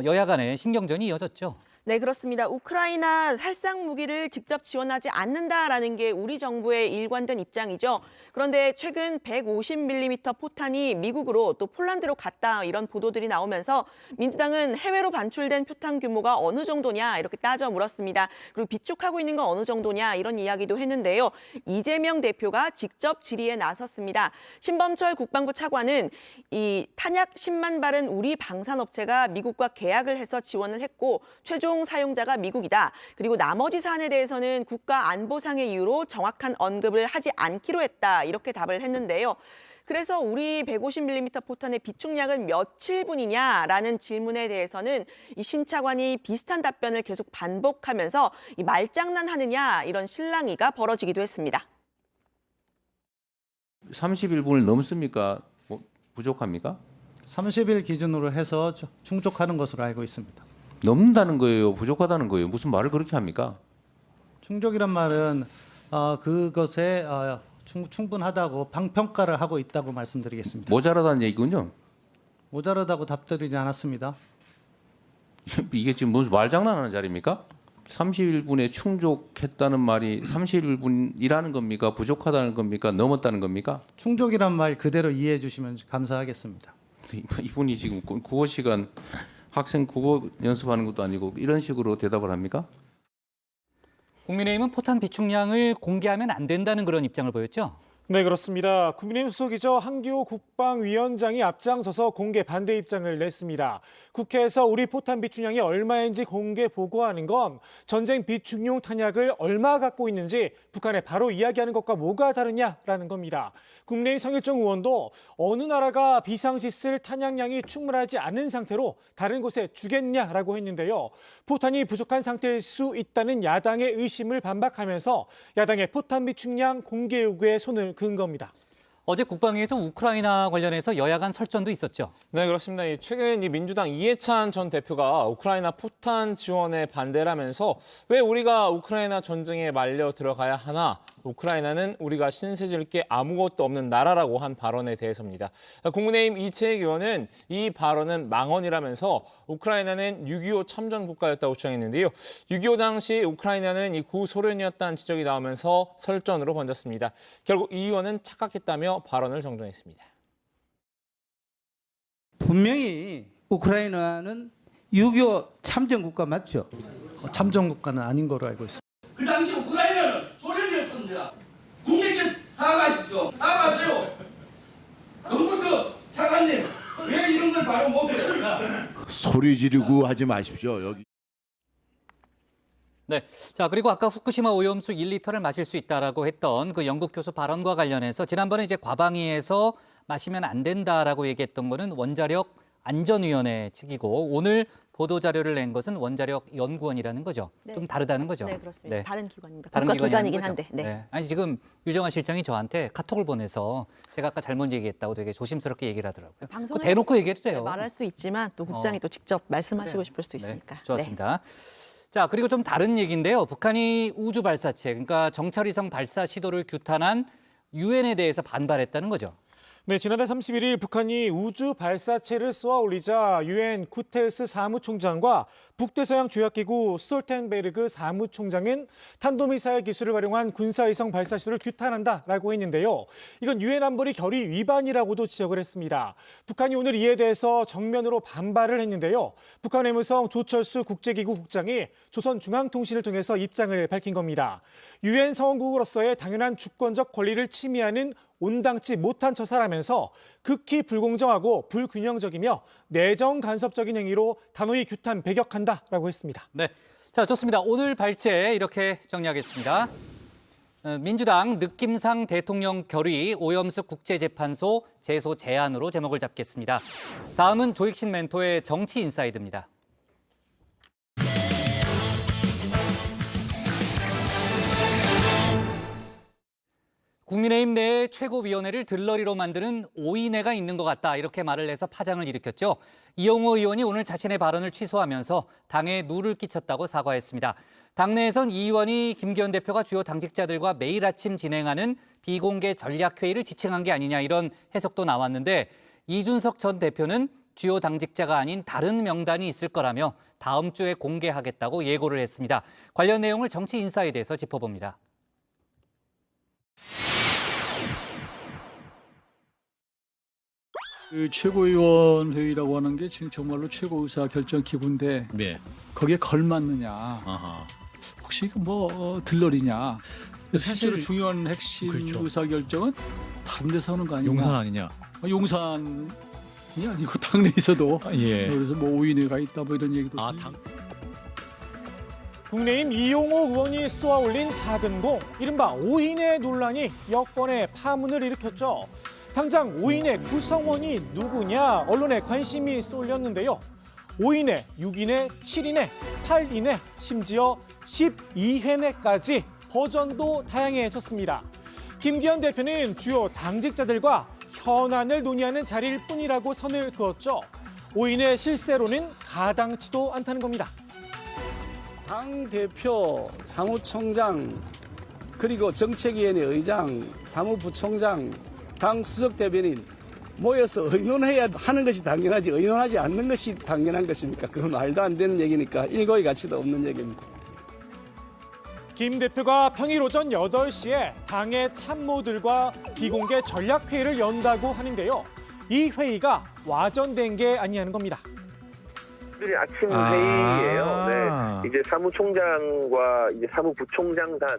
여야 간의 신경전이 이어졌죠. 네, 그렇습니다. 우크라이나 살상 무기를 직접 지원하지 않는다라는 게 우리 정부의 일관된 입장이죠. 그런데 최근 150mm 포탄이 미국으로 또 폴란드로 갔다 이런 보도들이 나오면서 민주당은 해외로 반출된 포탄 규모가 어느 정도냐 이렇게 따져 물었습니다. 그리고 비축하고 있는 건 어느 정도냐 이런 이야기도 했는데요. 이재명 대표가 직접 질의에 나섰습니다. 신범철 국방부 차관은 이 탄약 10만 발은 우리 방산업체가 미국과 계약을 해서 지원을 했고 최종 사용자가 미국이다. 그리고 나머지 사안에 대해서는 국가안보상의 이유로 정확한 언급을 하지 않기로 했다. 이렇게 답을 했는데요. 그래서 우리 150mm 포탄의 비축량은 며칠분이냐라는 질문에 대해서는 이 신 차관이 비슷한 답변을 계속 반복하면서 이 말장난하느냐 이런 실랑이가 벌어지기도 했습니다. 31분을 넘습니까? 부족합니까? 30일 기준으로 해서 충족하는 것으로 알고 있습니다. 넘는다는 거예요? 부족하다는 거예요? 무슨 말을 그렇게 합니까? 충족이란 말은 그것에 충분하다고 방평가를 하고 있다고 말씀드리겠습니다. 모자라다는 얘기군요. 모자라다고 답드리지 않았습니다. 이게 지금 무슨 말장난하는 자리입니까? 31분에 충족했다는 말이 31분이라는 겁니까? 부족하다는 겁니까? 넘었다는 겁니까? 충족이란 말 그대로 이해해 주시면 감사하겠습니다. 이분이 지금 국어 시간 학생 국어 연습하는 것도 아니고 이런 식으로 대답을 합니까? 국민의힘은 포탄 비축량을 공개하면 안 된다는 그런 입장을 보였죠. 네, 그렇습니다. 국민의힘 소속이죠. 한기호 국방위원장이 앞장서서 공개 반대 입장을 냈습니다. 국회에서 우리 포탄 비축량이 얼마인지 공개 보고하는 건 전쟁 비축용 탄약을 얼마 갖고 있는지 북한에 바로 이야기하는 것과 뭐가 다르냐라는 겁니다. 국민의힘 성일종 의원도 어느 나라가 비상시 쓸 탄약량이 충분하지 않은 상태로 다른 곳에 주겠냐라고 했는데요. 포탄이 부족한 상태일 수 있다는 야당의 의심을 반박하면서 야당의 포탄 비축량 공개 요구에 손을 그은 겁니다. 어제 국방위에서 우크라이나 관련해서 여야 간 설전도 있었죠. 네, 그렇습니다. 최근 민주당 이해찬 전 대표가 우크라이나 포탄 지원에 반대를 하면서 왜 우리가 우크라이나 전쟁에 말려 들어가야 하나? 우크라이나는 우리가 신세질 게 아무것도 없는 나라라고 한 발언에 대해서입니다. 국민의힘 이채익 의원은 이 발언은 망언이라면서 우크라이나는 6.25 참전 국가였다고 주장했는데요. 6.25 당시 우크라이나는 이 구소련이었다는 지적이 나오면서 설전으로 번졌습니다. 결국 이 의원은 착각했다며 발언을 정정했습니다. 분명히 우크라이나는 6.25 참전 국가 맞죠? 참전 국가는 아닌 거로 알고 있습니다. 그 당시 우크라이나는 소련이었습니다. 국민께 사과하십시오. 사과하세요. 그부터 차관님 왜 이런 걸 바로 못해요? 소리 지르고 하지 마십시오. 여기. 네, 자 그리고 아까 후쿠시마 오염수 1리터를 마실 수 있다라고 했던 그 영국 교수 발언과 관련해서 지난번에 이제 과방위에서 마시면 안 된다라고 얘기했던 거는 원자력 안전위원회 측이고 오늘 보도 자료를 낸 것은 원자력 연구원이라는 거죠. 네. 좀 다르다는 거죠. 네, 그렇습니다. 네. 다른 기관입니다. 다른 국가기관이긴 거죠? 한데. 네. 아니 지금 유정아 실장이 저한테 카톡을 보내서 제가 아까 잘못 얘기했다고 되게 조심스럽게 얘기를 하더라고요. 방송에 대놓고 얘기해도 돼요. 말할 수 있지만 또 국장이 또 직접 말씀하시고 네. 싶을 수도 있으니까. 네, 좋았습니다. 자, 그리고 좀 다른 얘기인데요. 북한이 우주 발사체, 그러니까 정찰위성 발사 시도를 규탄한 유엔에 대해서 반발했다는 거죠. 네, 지난달 31일 북한이 우주 발사체를 쏘아 올리자 유엔 구테르스 사무총장과 북대서양 조약기구 스톨텐베르그 사무총장은 탄도미사일 기술을 활용한 군사위성 발사 시도를 규탄한다라고 했는데요. 이건 유엔 안보리 결의 위반이라고도 지적을 했습니다. 북한이 오늘 이에 대해서 정면으로 반발을 했는데요. 북한 외무성 조철수 국제기구 국장이 조선중앙통신을 통해서 입장을 밝힌 겁니다. 유엔 사원국으로서의 당연한 주권적 권리를 침해하는 온당치 못한 처사라면서 극히 불공정하고 불균형적이며 내정 간섭적인 행위로 단호히 규탄 배격한다라고 했습니다. 네, 자 좋습니다. 오늘 발제 이렇게 정리하겠습니다. 민주당 느낌상 대통령 결의 오염수 국제재판소 제소 제안으로 제목을 잡겠습니다. 다음은 조익신 멘토의 정치 인사이드입니다. 국민의힘 내 최고위원회를 들러리로 만드는 오인회가 있는 것 같다 이렇게 말을 해서 파장을 일으켰죠. 이용호 의원이 오늘 자신의 발언을 취소하면서 당에 누를 끼쳤다고 사과했습니다. 당내에선 이 의원이 김기현 대표가 주요 당직자들과 매일 아침 진행하는 비공개 전략회의를 지칭한 게 아니냐 이런 해석도 나왔는데 이준석 전 대표는 주요 당직자가 아닌 다른 명단이 있을 거라며 다음 주에 공개하겠다고 예고를 했습니다. 관련 내용을 정치 인사이드에서 짚어봅니다. 그 최고위원 회의라고 하는 게 지금 정말로 최고의사 결정 기구인데 거기에 걸맞느냐? 혹시 뭐 들러리냐? 실제로 중요한 핵심 의사 결정은 다른 데서 하는 거 아니냐? 용산 아니냐? 용산이 아니고 당내에서도 그래서 뭐 오인회가 있다 뭐 이런 얘기도. 국민의힘 이용호 의원이 쏘아 올린 작은 공, 이른바 오인회 논란이 여권의 파문을 일으켰죠. 당장 5인의 구성원이 누구냐 언론에 관심이 쏠렸는데요. 5인의, 6인의, 7인의, 8인의, 심지어 12회내까지 버전도 다양해졌습니다. 김기현 대표는 주요 당직자들과 현안을 논의하는 자리일 뿐이라고 선을 그었죠. 오인의 실세로는 가당치도 않다는 겁니다. 당 대표, 사무총장, 그리고 정책위원회 의장, 사무부총장, 당 수석 대변인 모여서 의논해야 하는 것이 당연하지 의논하지 않는 것이 당연한 것입니까? 그건 말도 안 되는 얘기니까 일거의 가치도 없는 얘기입니다. 김 대표가 평일 오전 8시에 당의 참모들과 비공개 전략회의를 연다고 하는데요. 이 회의가 와전된 게 아니냐는 겁니다. 아침 회의예요. 네. 이제 사무총장과 이제 사무부총장단,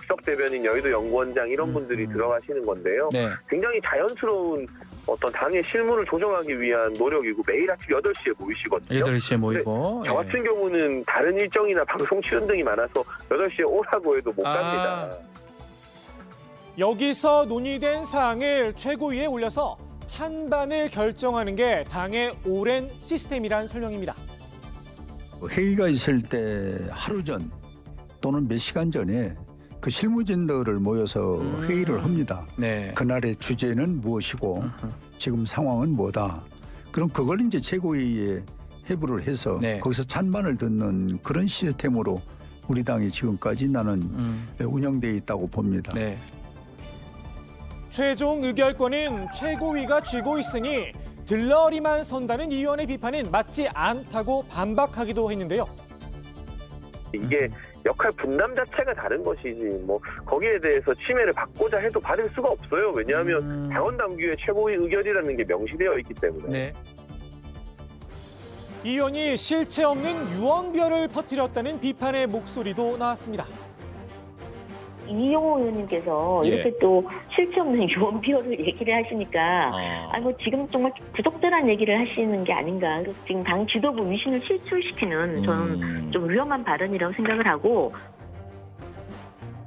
수석 대변인, 여의도 연구원장 이런 분들이 들어가시는 건데요. 네. 굉장히 자연스러운 어떤 당의 실무를 조정하기 위한 노력이고 매일 아침 8시에 모이시거든요. 8시에 모이고. 저 같은 경우는 다른 일정이나 방송 출연 등이 많아서 8시에 오라고 해도 못 갑니다. 여기서 논의된 사항을 최고위에 올려서 찬반을 결정하는 게 당의 오랜 시스템이란 설명입니다. 회의가 있을 때 하루 전 또는 몇 시간 전에 그 실무진들을 모여서 회의를 합니다. 네. 그날의 주제는 무엇이고 지금 상황은 뭐다. 그럼 그걸 이제 최고위에 회부를 해서 네. 거기서 찬반을 듣는 그런 시스템으로 우리 당이 지금까지 나는 운영되어 있다고 봅니다. 네. 최종 의결권은 최고위가 쥐고 있으니 들러리만 선다는 이 의원의 비판은 맞지 않다고 반박하기도 했는데요. 이게 역할 분담 자체가 다른 것이지 거기에 대해서 침해를 받고자 해도 받을 수가 없어요. 왜냐하면 당원 당규에 최고위 의결이라는 게 명시되어 있기 때문에. 네. 이 의원이 실체 없는 유언비어를 퍼뜨렸다는 비판의 목소리도 나왔습니다. 이용호 의원님께서 예. 이렇게 또 실체 없는 유언비어를 얘기를 하시니까 지금 정말 부적절한 얘기를 하시는 게 아닌가. 지금 당 지도부 위신을 실추시키는 저는 좀 위험한 발언이라고 생각을 하고.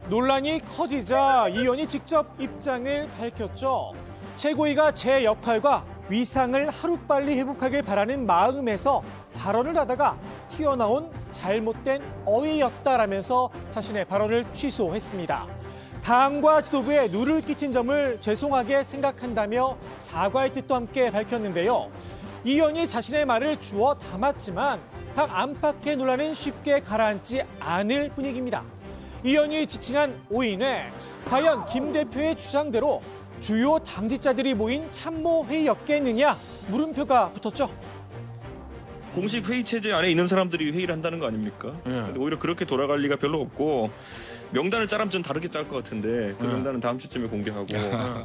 논란이 커지자 이 의원이 직접 입장을 밝혔죠. 최고위가 제 역할과 위상을 하루빨리 회복하길 바라는 마음에서 발언을 하다가 튀어나온 잘못된 어휘였다라면서 자신의 발언을 취소했습니다. 당과 지도부에 누를 끼친 점을 죄송하게 생각한다며 사과의 뜻도 함께 밝혔는데요. 이 의원이 자신의 말을 주워 담았지만 당 안팎의 논란은 쉽게 가라앉지 않을 분위기입니다. 이 의원이 지칭한 오인회, 과연 김 대표의 주장대로 주요 당직자들이 모인 참모회의였겠느냐 물음표가 붙었죠. 공식 회의 체제 안에 있는 사람들이 회의를 한다는 거 아닙니까? 근데 오히려 그렇게 돌아갈 리가 별로 없고 명단을 짜라면 좀 다르게 짤 것 같은데 그 명단은 다음 주쯤에 공개하고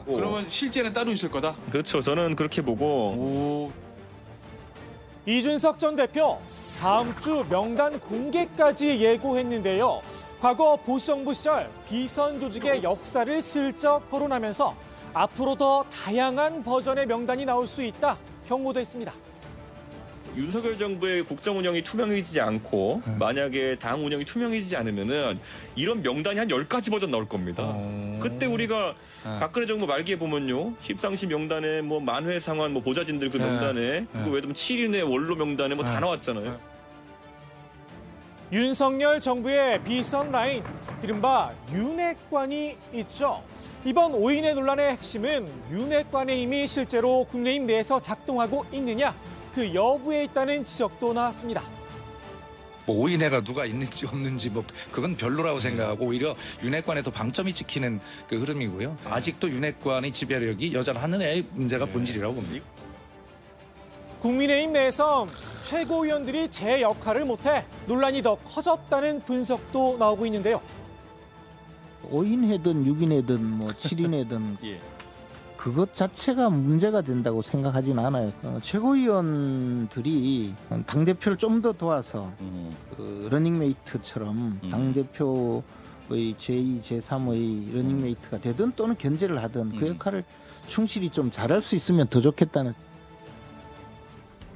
그러면 실제는 따로 있을 거다? 그렇죠. 저는 그렇게 보고 이준석 전 대표 다음 주 명단 공개까지 예고했는데요. 과거 보수정부 시절 비선 조직의 역사를 슬쩍 거론하면서 앞으로 더 다양한 버전의 명단이 나올 수 있다 경고도 했습니다. 윤석열 정부의 국정 운영이 투명해지지 않고 만약에 당 운영이 투명해지지 않으면은 이런 명단이 한 10가지 버전 나올 겁니다. 그때 우리가 박근혜 정부 말기에 보면요. 십상시 명단에 만회 상환 보좌진들 그 명단에 그리고 외에도 7인의 원로 명단에 다 나왔잖아요. 윤석열 정부의 비선 라인, 이른바 윤핵관이 있죠. 이번 오인회 논란의 핵심은 윤핵관의 힘이 실제로 국민의힘 내에서 작동하고 있느냐, 그 여부에 있다는 지적도 나왔습니다. 오인회가 누가 있는지 없는지 그건 별로라고 생각하고 오히려 윤핵관에 더 방점이 찍히는 그 흐름이고요. 아직도 윤핵관의 지배력이 여전하느냐의 문제가 본질이라고 봅니다. 국민의힘 내에서 최고위원들이 제 역할을 못해 논란이 더 커졌다는 분석도 나오고 있는데요. 5인회든 6인회든 7인회든 그것 자체가 문제가 된다고 생각하진 않아요. 최고위원들이 당대표를 좀 더 도와서 그 러닝메이트처럼 당대표의 제2, 제3의 러닝메이트가 되든 또는 견제를 하든 그 역할을 충실히 좀 잘할 수 있으면 더 좋겠다는.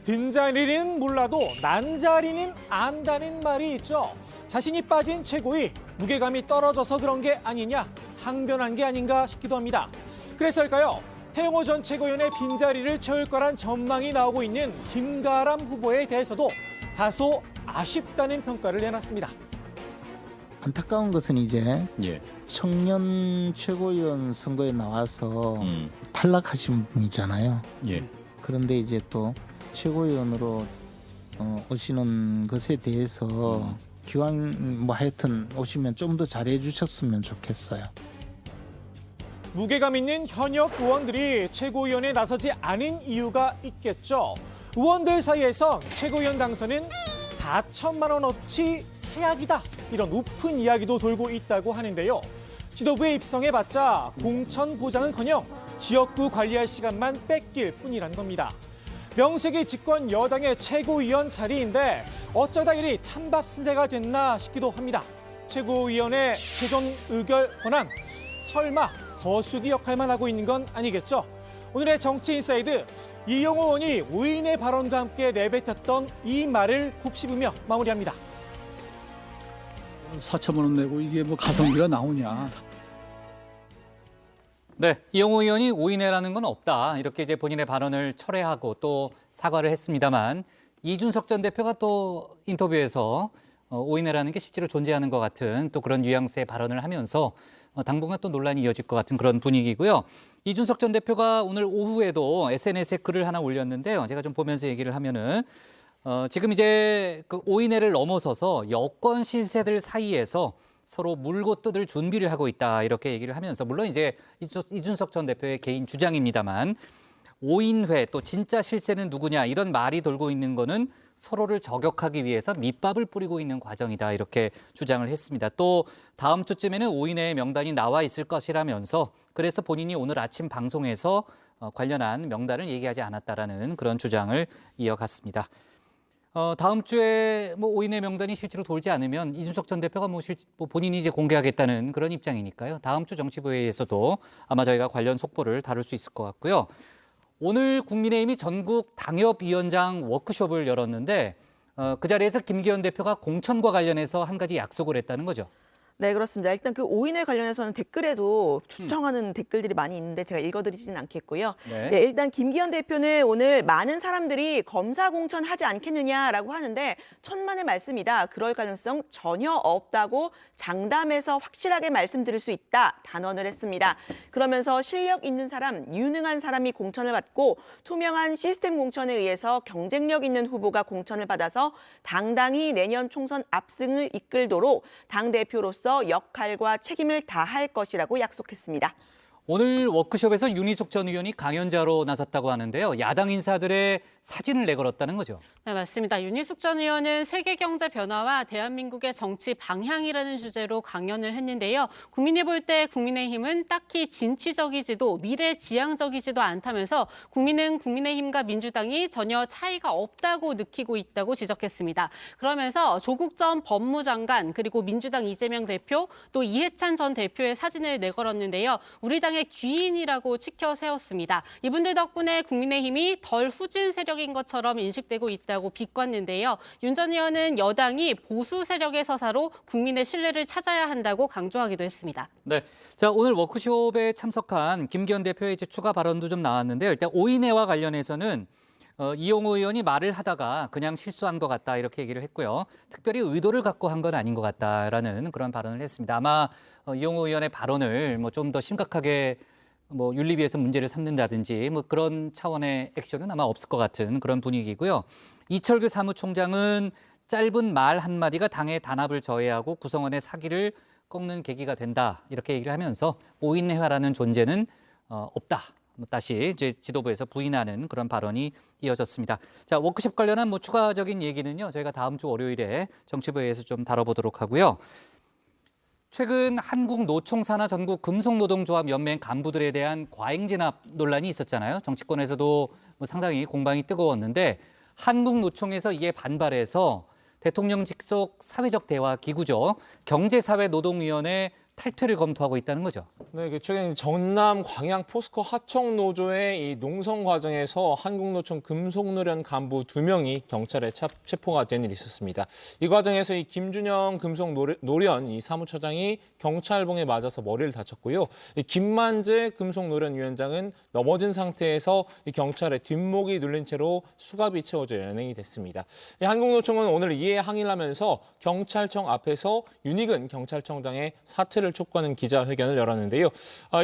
든자리는 몰라도 난자리는 안다는 말이 있죠. 자신이 빠진 최고위, 무게감이 떨어져서 그런 게 아니냐, 항변한 게 아닌가 싶기도 합니다. 그래서일까요? 태영호 전 최고위원의 빈자리를 채울 거란 전망이 나오고 있는 김가람 후보에 대해서도 다소 아쉽다는 평가를 내놨습니다. 안타까운 것은 이제 예. 청년 최고위원 선거에 나와서 탈락하신 분이잖아요. 예. 그런데 이제 또 최고위원으로 오시는 것에 대해서 기왕 뭐 하여튼 오시면 좀 더 잘해 주셨으면 좋겠어요. 무게감 있는 현역 의원들이 최고위원에 나서지 않은 이유가 있겠죠. 의원들 사이에선 최고위원 당선은 4천만 원어치 세약이다. 이런 우픈 이야기도 돌고 있다고 하는데요. 지도부에 입성해봤자 공천 보장은커녕 지역구 관리할 시간만 뺏길 뿐이란 겁니다. 명색이 집권 여당의 최고위원 자리인데 어쩌다 이리 찬밥 신세가 됐나 싶기도 합니다. 최고위원의 최종 의결 권한 설마 거수기 역할만 하고 있는 건 아니겠죠? 오늘의 정치인사이드 이용호 의원이 5인의 발언과 함께 내뱉었던 이 말을 곱씹으며 마무리합니다. 4천만 원 내고 이게 뭐 가성비가 나오냐. 네, 이용호 의원이 오인회라는 건 없다. 이렇게 이제 본인의 발언을 철회하고 또 사과를 했습니다만 이준석 전 대표가 또 인터뷰에서 오인회라는 게 실제로 존재하는 것 같은 또 그런 뉘앙스의 발언을 하면서 당분간 또 논란이 이어질 것 같은 그런 분위기고요. 이준석 전 대표가 오늘 오후에도 SNS에 글을 하나 올렸는데요. 제가 좀 보면서 얘기를 하면은 지금 이제 그 오인회를 넘어서서 여권 실세들 사이에서 서로 물고 뜯을 준비를 하고 있다 이렇게 얘기를 하면서 물론 이제 이준석 전 대표의 개인 주장입니다만 오인회 또 진짜 실세는 누구냐 이런 말이 돌고 있는 거는 서로를 저격하기 위해서 밑밥을 뿌리고 있는 과정이다 이렇게 주장을 했습니다. 또 다음 주쯤에는 오인회의 명단이 나와 있을 것이라면서 그래서 본인이 오늘 아침 방송에서 관련한 명단을 얘기하지 않았다라는 그런 주장을 이어갔습니다. 다음 주에 뭐 오인회 명단이 실제로 돌지 않으면 이준석 전 대표가 뭐 본인이 이제 공개하겠다는 그런 입장이니까요. 다음 주 정치부회의에서도 아마 저희가 관련 속보를 다룰 수 있을 것 같고요. 오늘 국민의힘이 전국 당협위원장 워크숍을 열었는데 그 자리에서 김기현 대표가 공천과 관련해서 한 가지 약속을 했다는 거죠. 네, 그렇습니다. 일단 그 오인회 관련해서는 댓글에도 추청하는 댓글들이 많이 있는데 제가 읽어드리지는 않겠고요. 네. 네, 일단 김기현 대표는 오늘 많은 사람들이 검사 공천하지 않겠느냐라고 하는데 천만의 말씀이다. 그럴 가능성 전혀 없다고 장담해서 확실하게 말씀드릴 수 있다. 단언을 했습니다. 그러면서 실력 있는 사람, 유능한 사람이 공천을 받고 투명한 시스템 공천에 의해서 경쟁력 있는 후보가 공천을 받아서 당당히 내년 총선 압승을 이끌도록 당대표로서 역할과 책임을 다할 것이라고 약속했습니다. 오늘 워크숍에서 윤희숙 전 의원이 강연자로 나섰다고 하는데요. 야당 인사들의 사진을 내걸었다는 거죠. 네, 맞습니다. 윤희숙 전 의원은 세계 경제 변화와 대한민국의 정치 방향이라는 주제로 강연을 했는데요. 국민이 볼 때 국민의힘은 딱히 진취적이지도 미래지향적이지도 않다면서 국민은 국민의힘과 민주당이 전혀 차이가 없다고 느끼고 있다고 지적했습니다. 그러면서 조국 전 법무장관 그리고 민주당 이재명 대표 또 이해찬 전 대표의 사진을 내걸었는데요. 우리 당의 귀인이라고 치켜 세웠습니다. 이분들 덕분에 국민의힘이 덜 후진 세력인 것처럼 인식되고 있다고 비꼬았는데요. 윤 전 의원은 여당이 보수 세력의 서사로 국민의 신뢰를 찾아야 한다고 강조하기도 했습니다. 네, 자 오늘 워크숍에 참석한 김기현 대표의 이제 추가 발언도 좀 나왔는데요. 일단 오인회와 관련해서는 이용호 의원이 말을 하다가 그냥 실수한 것 같다 이렇게 얘기를 했고요. 특별히 의도를 갖고 한 건 아닌 것 같다라는 그런 발언을 했습니다. 아마 이용호 의원의 발언을 뭐 좀 더 심각하게 뭐 윤리위에서 문제를 삼는다든지 뭐 그런 차원의 액션은 아마 없을 것 같은 그런 분위기고요. 이철규 사무총장은 짧은 말 한마디가 당의 단합을 저해하고 구성원의 사기를 꺾는 계기가 된다 이렇게 얘기를 하면서 오인회라는 존재는 없다. 다시 이제 지도부에서 부인하는 그런 발언이 이어졌습니다. 자, 워크숍 관련한 뭐 추가적인 얘기는요. 저희가 다음 주 월요일에 정치부회에서 좀 다뤄보도록 하고요. 최근 한국노총산하 전국 금속노동조합 연맹 간부들에 대한 과잉 진압 논란이 있었잖아요. 정치권에서도 뭐 상당히 공방이 뜨거웠는데 한국노총에서 이에 반발해서 대통령 직속 사회적 대화 기구죠. 경제사회노동위원회 탈퇴를 검토하고 있다는 거죠. 네, 최근 전남 광양 포스코 하청 노조의 이 농성 과정에서 한국노총 금속노련 간부 2명이 경찰에 체포가 된 일이 있었습니다. 이 과정에서 이 김준영 금속노련 이 사무처장이 경찰봉에 맞아서 머리를 다쳤고요. 이 김만재 금속노련위원장은 넘어진 상태에서 이 경찰의 뒷목이 눌린 채로 수갑이 채워져 연행이 됐습니다. 이 한국노총은 오늘 이에 항의를 하면서 경찰청 앞에서 윤익은 경찰청장의 사퇴를 촉구하는 기자회견을 열었는데요.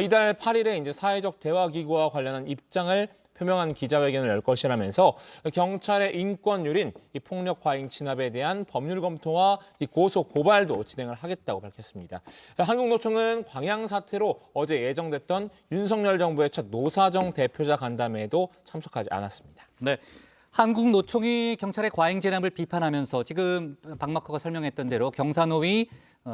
이달 8일에 이제 사회적 대화기구와 관련한 입장을 표명한 기자회견을 열 것이라면서 경찰의 인권유린, 이 폭력 과잉 진압에 대한 법률 검토와 이 고소 고발도 진행을 하겠다고 밝혔습니다. 한국노총은 광양 사태로 어제 예정됐던 윤석열 정부의 첫 노사정 대표자 간담회에도 참석하지 않았습니다. 네. 한국노총이 경찰의 과잉 진압을 비판하면서 지금 박마커가 설명했던 대로 경사노위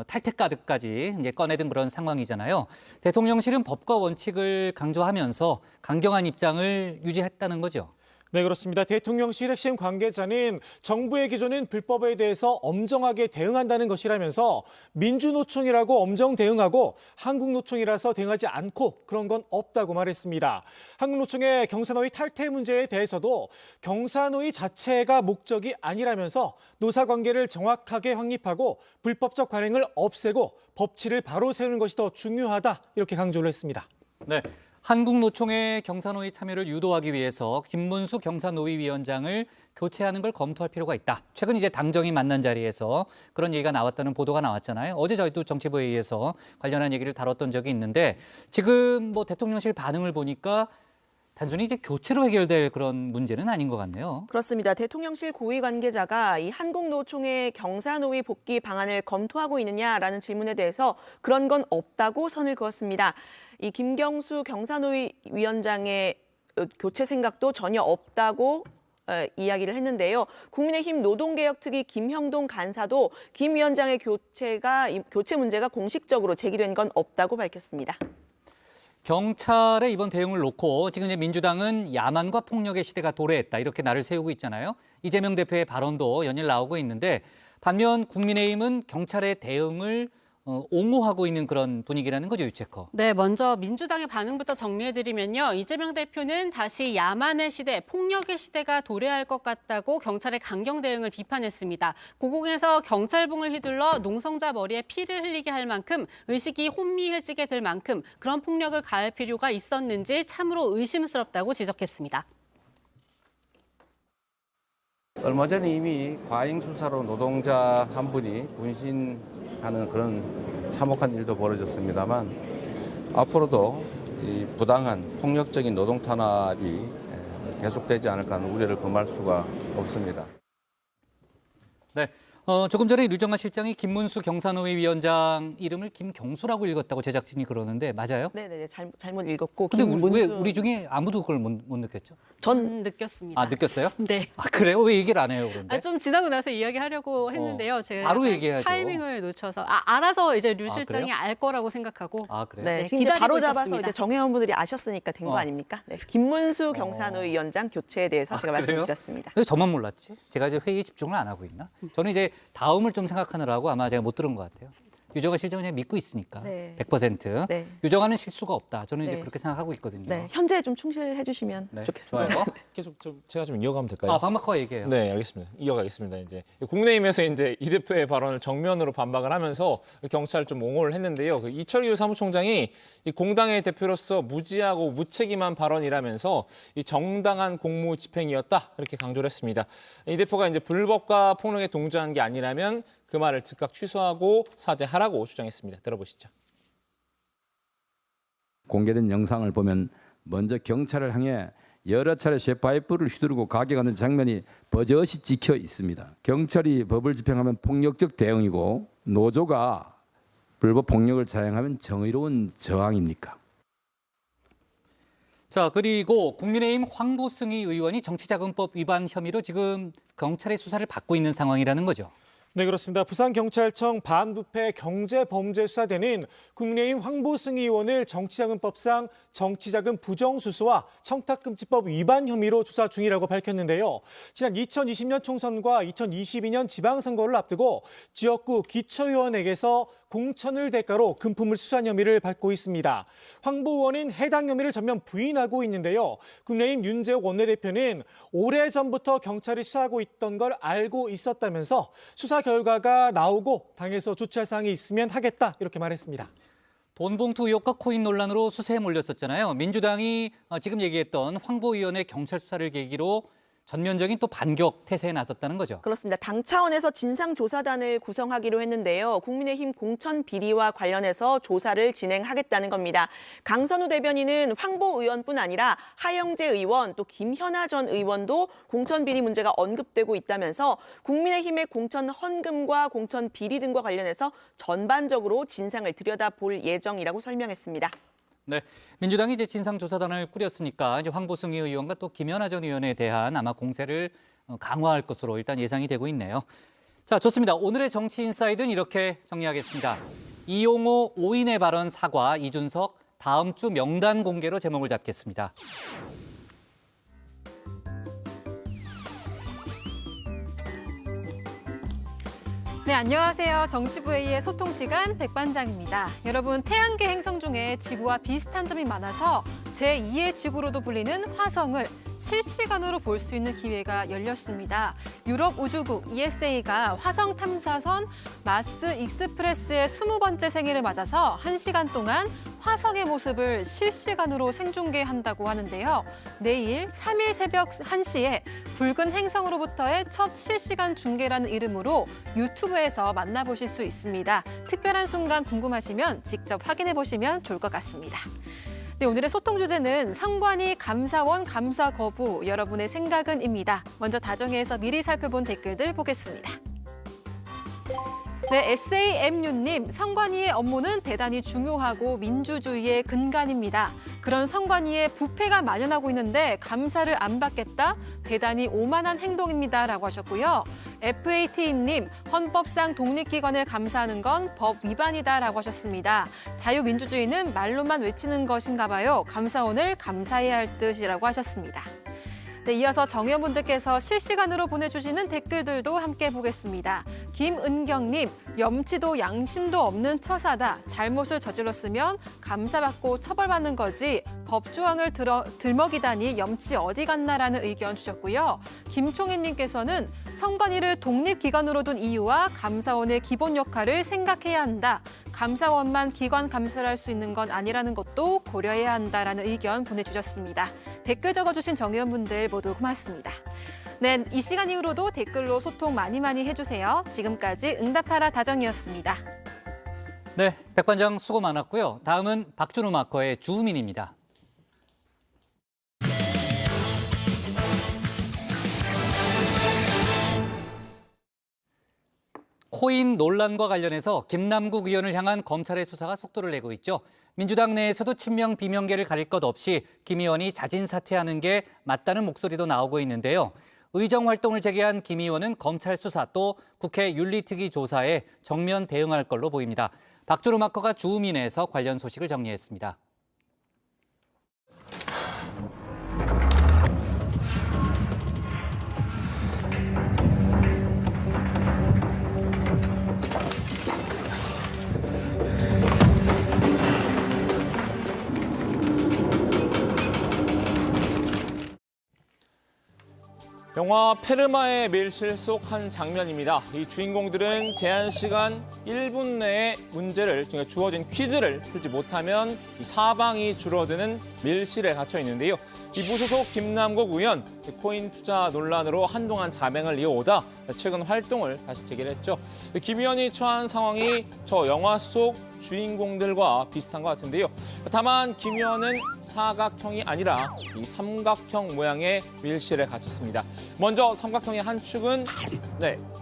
탈퇴카드까지 이제 꺼내든 그런 상황이잖아요. 대통령실은 법과 원칙을 강조하면서 강경한 입장을 유지했다는 거죠. 네, 그렇습니다. 대통령실 핵심 관계자는 정부의 기조는 불법에 대해서 엄정하게 대응한다는 것이라면서 민주노총이라고 엄정 대응하고 한국노총이라서 대응하지 않고 그런 건 없다고 말했습니다. 한국노총의 경사노위 탈퇴 문제에 대해서도 경사노위 자체가 목적이 아니라면서 노사관계를 정확하게 확립하고 불법적 관행을 없애고 법치를 바로 세우는 것이 더 중요하다 이렇게 강조를 했습니다. 네. 한국노총의 경사노위 참여를 유도하기 위해서 김문수 경사노위위원장을 교체하는 걸 검토할 필요가 있다. 최근 이제 당정이 만난 자리에서 그런 얘기가 나왔다는 보도가 나왔잖아요. 어제 저희도 정치부회의에서 관련한 얘기를 다뤘던 적이 있는데 지금 뭐 대통령실 반응을 보니까 단순히 이제 교체로 해결될 그런 문제는 아닌 것 같네요. 그렇습니다. 대통령실 고위 관계자가 이 한국노총의 경사노위 복귀 방안을 검토하고 있느냐라는 질문에 대해서 그런 건 없다고 선을 그었습니다. 이 김경수 경사노위 위원장의 교체 생각도 전혀 없다고 이야기를 했는데요. 국민의힘 노동개혁특위 김형동 간사도 김 위원장의 교체 문제가 공식적으로 제기된 건 없다고 밝혔습니다. 경찰의 이번 대응을 놓고 지금 이제 민주당은 야만과 폭력의 시대가 도래했다 이렇게 날을 세우고 있잖아요. 이재명 대표의 발언도 연일 나오고 있는데 반면 국민의힘은 경찰의 대응을 옹호하고 있는 그런 분위기라는 거죠, 유채커. 네, 먼저 민주당의 반응부터 정리해드리면요. 이재명 대표는 다시 야만의 시대, 폭력의 시대가 도래할 것 같다고 경찰의 강경 대응을 비판했습니다. 고공에서 경찰봉을 휘둘러 농성자 머리에 피를 흘리게 할 만큼 의식이 혼미해지게 될 만큼 그런 폭력을 가할 필요가 있었는지 참으로 의심스럽다고 지적했습니다. 얼마 전에 이미 과잉 수사로 노동자 한 분이 분신하는 그런 참혹한 일도 벌어졌습니다만 앞으로도 이 부당한 폭력적인 노동 탄압이 계속되지 않을까 하는 우려를 금할 수가 없습니다. 네. 조금 전에 류정아 실장이 김문수 경사노위 위원장 이름을 김경수라고 읽었다고 제작진이 그러는데 맞아요? 네, 잘못 읽었고. 근데 왜 우리 중에 아무도 그걸 못 느꼈죠? 전 느꼈습니다. 아, 느꼈어요? 네. 아, 그래요? 왜 얘기를 안 해요, 그런데? 좀 지나고 나서 이야기하려고 했는데요. 제가 바로 얘기해야죠. 타이밍을 놓쳐서 알아서 이제 류 실장이 그래요? 알 거라고 생각하고. 아, 그래요? 네, 지금 기다리고 바로 잡아서 있었습니다. 이제 정회원분들이 아셨으니까 된 거 아닙니까? 네, 김문수 경사노위 위원장 교체에 대해서 제가 그래요? 말씀드렸습니다. 왜 저만 몰랐지? 제가 이제 회의에 집중을 안 하고 있나? 저는 이제 다음을 좀 생각하느라고 아마 제가 못 들은 것 같아요. 유정아 실장은 그냥 믿고 있으니까 네. 100%. 네. 유정아는 실수가 없다. 저는 이제 네. 그렇게 생각하고 있거든요. 네, 현재에 좀 충실해 주시면 좋겠습니다. 좋아요. 계속 제가 좀 이어가면 될까요? 아, 박마커가 얘기해요. 네, 알겠습니다. 이어가겠습니다. 이제 국민의힘에서 이제 이 대표의 발언을 정면으로 반박을 하면서 경찰을 좀 옹호를 했는데요. 이철규 사무총장이 이 공당의 대표로서 무지하고 무책임한 발언이라면서 이 정당한 공무 집행이었다 이렇게 강조를 했습니다. 이 대표가 이제 불법과 폭력에 동조한 게 아니라면 그 말을 즉각 취소하고 사죄하라고 주장했습니다. 들어보시죠. 공개된 영상을 보면 먼저 경찰을 향해 여러 차례 쇠파이프를 휘두르고 가격하는 장면이 버젓이 찍혀 있습니다. 경찰이 법을 집행하면 폭력적 대응이고 노조가 불법 폭력을 자행하면 정의로운 저항입니까? 자, 그리고 국민의힘 황보승희 의원이 정치자금법 위반 혐의로 지금 경찰의 수사를 받고 있는 상황이라는 거죠. 네, 그렇습니다. 부산경찰청 반부패 경제범죄수사대는 국민의힘 황보승희 의원을 정치자금법상 정치자금 부정수수와 청탁금지법 위반 혐의로 조사 중이라고 밝혔는데요. 지난 2020년 총선과 2022년 지방선거를 앞두고 지역구 기초의원에게서 공천을 대가로 금품을 수수한 혐의를 받고 있습니다. 황보 의원은 해당 혐의를 전면 부인하고 있는데요. 국민의힘 윤재욱 원내대표는 오래전부터 경찰이 수사하고 있던 걸 알고 있었다면서 수사 결과가 나오고 당에서 조치할 사항이 있으면 하겠다 이렇게 말했습니다. 돈봉투 의혹과 코인 논란으로 수세에 몰렸었잖아요. 민주당이 지금 얘기했던 황보 의원의 경찰 수사를 계기로 전면적인 또 반격 태세에 나섰다는 거죠. 그렇습니다. 당 차원에서 진상조사단을 구성하기로 했는데요. 국민의힘 공천 비리와 관련해서 조사를 진행하겠다는 겁니다. 강선우 대변인은 황보 의원뿐 아니라 하영재 의원 또 김현아 전 의원도 공천 비리 문제가 언급되고 있다면서 국민의힘의 공천 헌금과 공천 비리 등과 관련해서 전반적으로 진상을 들여다볼 예정이라고 설명했습니다. 네, 민주당이 이제 진상조사단을 꾸렸으니까 이제 황보승희 의원과 또 김연아 전 의원에 대한 아마 공세를 강화할 것으로 일단 예상이 되고 있네요. 자, 좋습니다. 오늘의 정치 인사이드는 이렇게 정리하겠습니다. 이용호 5인의 발언 사과, 이준석 다음 주 명단 공개로 제목을 잡겠습니다. 네, 안녕하세요. 정치부회의의 소통 시간 백반장입니다. 여러분, 태양계 행성 중에 지구와 비슷한 점이 많아서 제2의 지구로도 불리는 화성을 실시간으로 볼 수 있는 기회가 열렸습니다. 유럽 우주국 ESA가 화성 탐사선 마스 익스프레스의 20번째 생일을 맞아서 1시간 동안 화성의 모습을 실시간으로 생중계한다고 하는데요. 내일 3일 새벽 1시에 붉은 행성으로부터의 첫 실시간 중계라는 이름으로 유튜브에서 만나보실 수 있습니다. 특별한 순간 궁금하시면 직접 확인해 보시면 좋을 것 같습니다. 네, 오늘의 소통 주제는 성관이 감사원 감사 거부, 여러분의 생각은입니다. 먼저 다정회에서 미리 살펴본 댓글들 보겠습니다. 네, SAMU님, 성관위의 업무는 대단히 중요하고 민주주의의 근간입니다. 그런 성관위에 부패가 만연하고 있는데 감사를 안 받겠다? 대단히 오만한 행동입니다. 라고 하셨고요. FAT님, 헌법상 독립기관을 감사하는 건 법 위반이다. 라고 하셨습니다. 자유민주주의는 말로만 외치는 것인가 봐요. 감사원을 감사해야 할 뜻이라고 하셨습니다. 네, 이어서 정의원분들께서 실시간으로 보내주시는 댓글들도 함께 보겠습니다. 김은경님, 염치도 양심도 없는 처사다. 잘못을 저질렀으면 감사받고 처벌받는 거지 법조항을 들먹이다니 염치 어디 갔나라는 의견 주셨고요. 김총혜님께서는 선관위를 독립기관으로 둔 이유와 감사원의 기본 역할을 생각해야 한다. 감사원만 기관 감사를 할 수 있는 건 아니라는 것도 고려해야 한다라는 의견 보내주셨습니다. 댓글 적어주신 정의원분들 모두 고맙습니다. 네, 이 시간 이후로도 댓글로 소통 많이 해주세요. 지금까지 응답하라 다정이었습니다. 네, 백반장 수고 많았고요. 다음은 박준호 마커의 주우민입니다. 코인 논란과 관련해서 김남국 의원을 향한 검찰의 수사가 속도를 내고 있죠. 민주당 내에서도 친명 비명계를 가릴 것 없이 김 의원이 자진 사퇴하는 게 맞다는 목소리도 나오고 있는데요. 의정 활동을 재개한 김 의원은 검찰 수사 또 국회 윤리특위 조사에 정면 대응할 걸로 보입니다. 박준호 마커가 주우민에서 관련 소식을 정리했습니다. 영화 페르마의 밀실 속 한 장면입니다. 이 주인공들은 제한 시간 1분 내에 문제를, 그러니까 주어진 퀴즈를 풀지 못하면 사방이 줄어드는 밀실에 갇혀 있는데요. 이 무소속 김남국 의원, 코인 투자 논란으로 한동안 자맹을 이어오다 최근 활동을 다시 재개했죠. 김 의원이 처한 상황이 저 영화 속 주인공들과 비슷한 것 같은데요. 다만 김 의원은 사각형이 아니라 이 삼각형 모양의 밀실에 갇혔습니다. 먼저 삼각형의 한 축은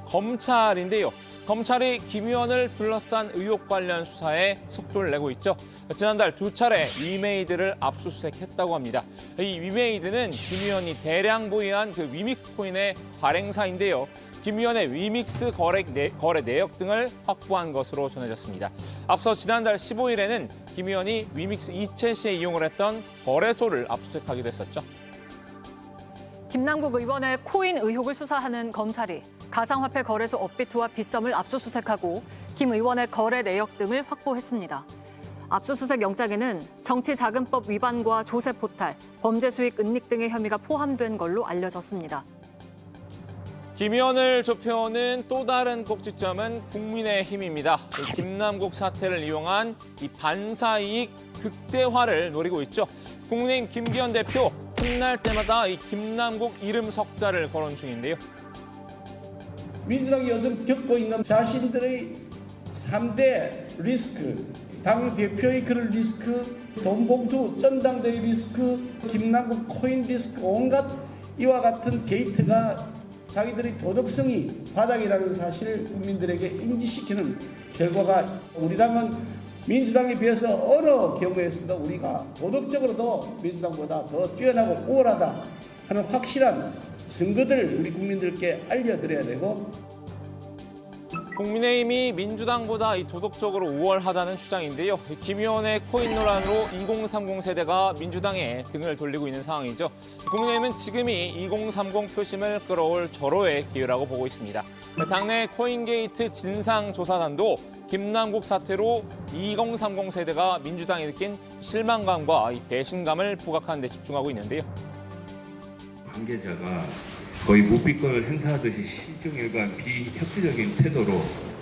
검찰인데요. 검찰이 김 의원을 둘러싼 의혹 관련 수사에 속도를 내고 있죠. 지난달 2차례 위메이드를 압수수색했다고 합니다. 이 위메이드는 김 의원이 대량 보유한 그 위믹스 코인의 발행사인데요. 김 의원의 위믹스 거래 내역 등을 확보한 것으로 전해졌습니다. 앞서 지난달 15일에는 김 의원이 위믹스 이체 시에 이용을 했던 거래소를 압수수색하기도 했었죠. 김남국 의원의 코인 의혹을 수사하는 검찰이 가상화폐 거래소 업비트와 빗썸을 압수수색하고 김 의원의 거래 내역 등을 확보했습니다. 압수수색 영장에는 정치자금법 위반과 조세 포탈, 범죄 수익 은닉 등의 혐의가 포함된 걸로 알려졌습니다. 김 의원을 좁혀오는 또 다른 꼭지점은 국민의힘입니다. 김남국 사태를 이용한 이 반사이익 극대화를 노리고 있죠. 국민의힘 김기현 대표 틈날 때마다 이 김남국 이름 석자를 거론 중인데요. 민주당이 요즘 겪고 있는 자신들의 3대 리스크, 당 대표의 그런 리스크, 돈봉투 전당대회 리스크, 김남국 코인 리스크, 온갖 이와 같은 게이트가 자기들의 도덕성이 바닥이라는 사실을 국민들에게 인지시키는 결과가 우리 당은 민주당에 비해서 어느 경우에서도 우리가 도덕적으로도 민주당보다 더 뛰어나고 우월하다 하는 확실한 증거들을 우리 국민들께 알려드려야 되고 국민의힘이 민주당보다 도덕적으로 우월하다는 주장인데요. 김 의원의 코인 논란으로 2030 세대가 민주당에 등을 돌리고 있는 상황이죠. 국민의힘은 지금이 2030 표심을 끌어올 절호의 기회라고 보고 있습니다. 당내 코인게이트 진상조사단도 김남국 사태로 2030 세대가 민주당에 느낀 실망감과 배신감을 부각하는 데 집중하고 있는데요. 관계자가 거의 묵비권을 행사하듯이 시중일관 비협조적인 태도로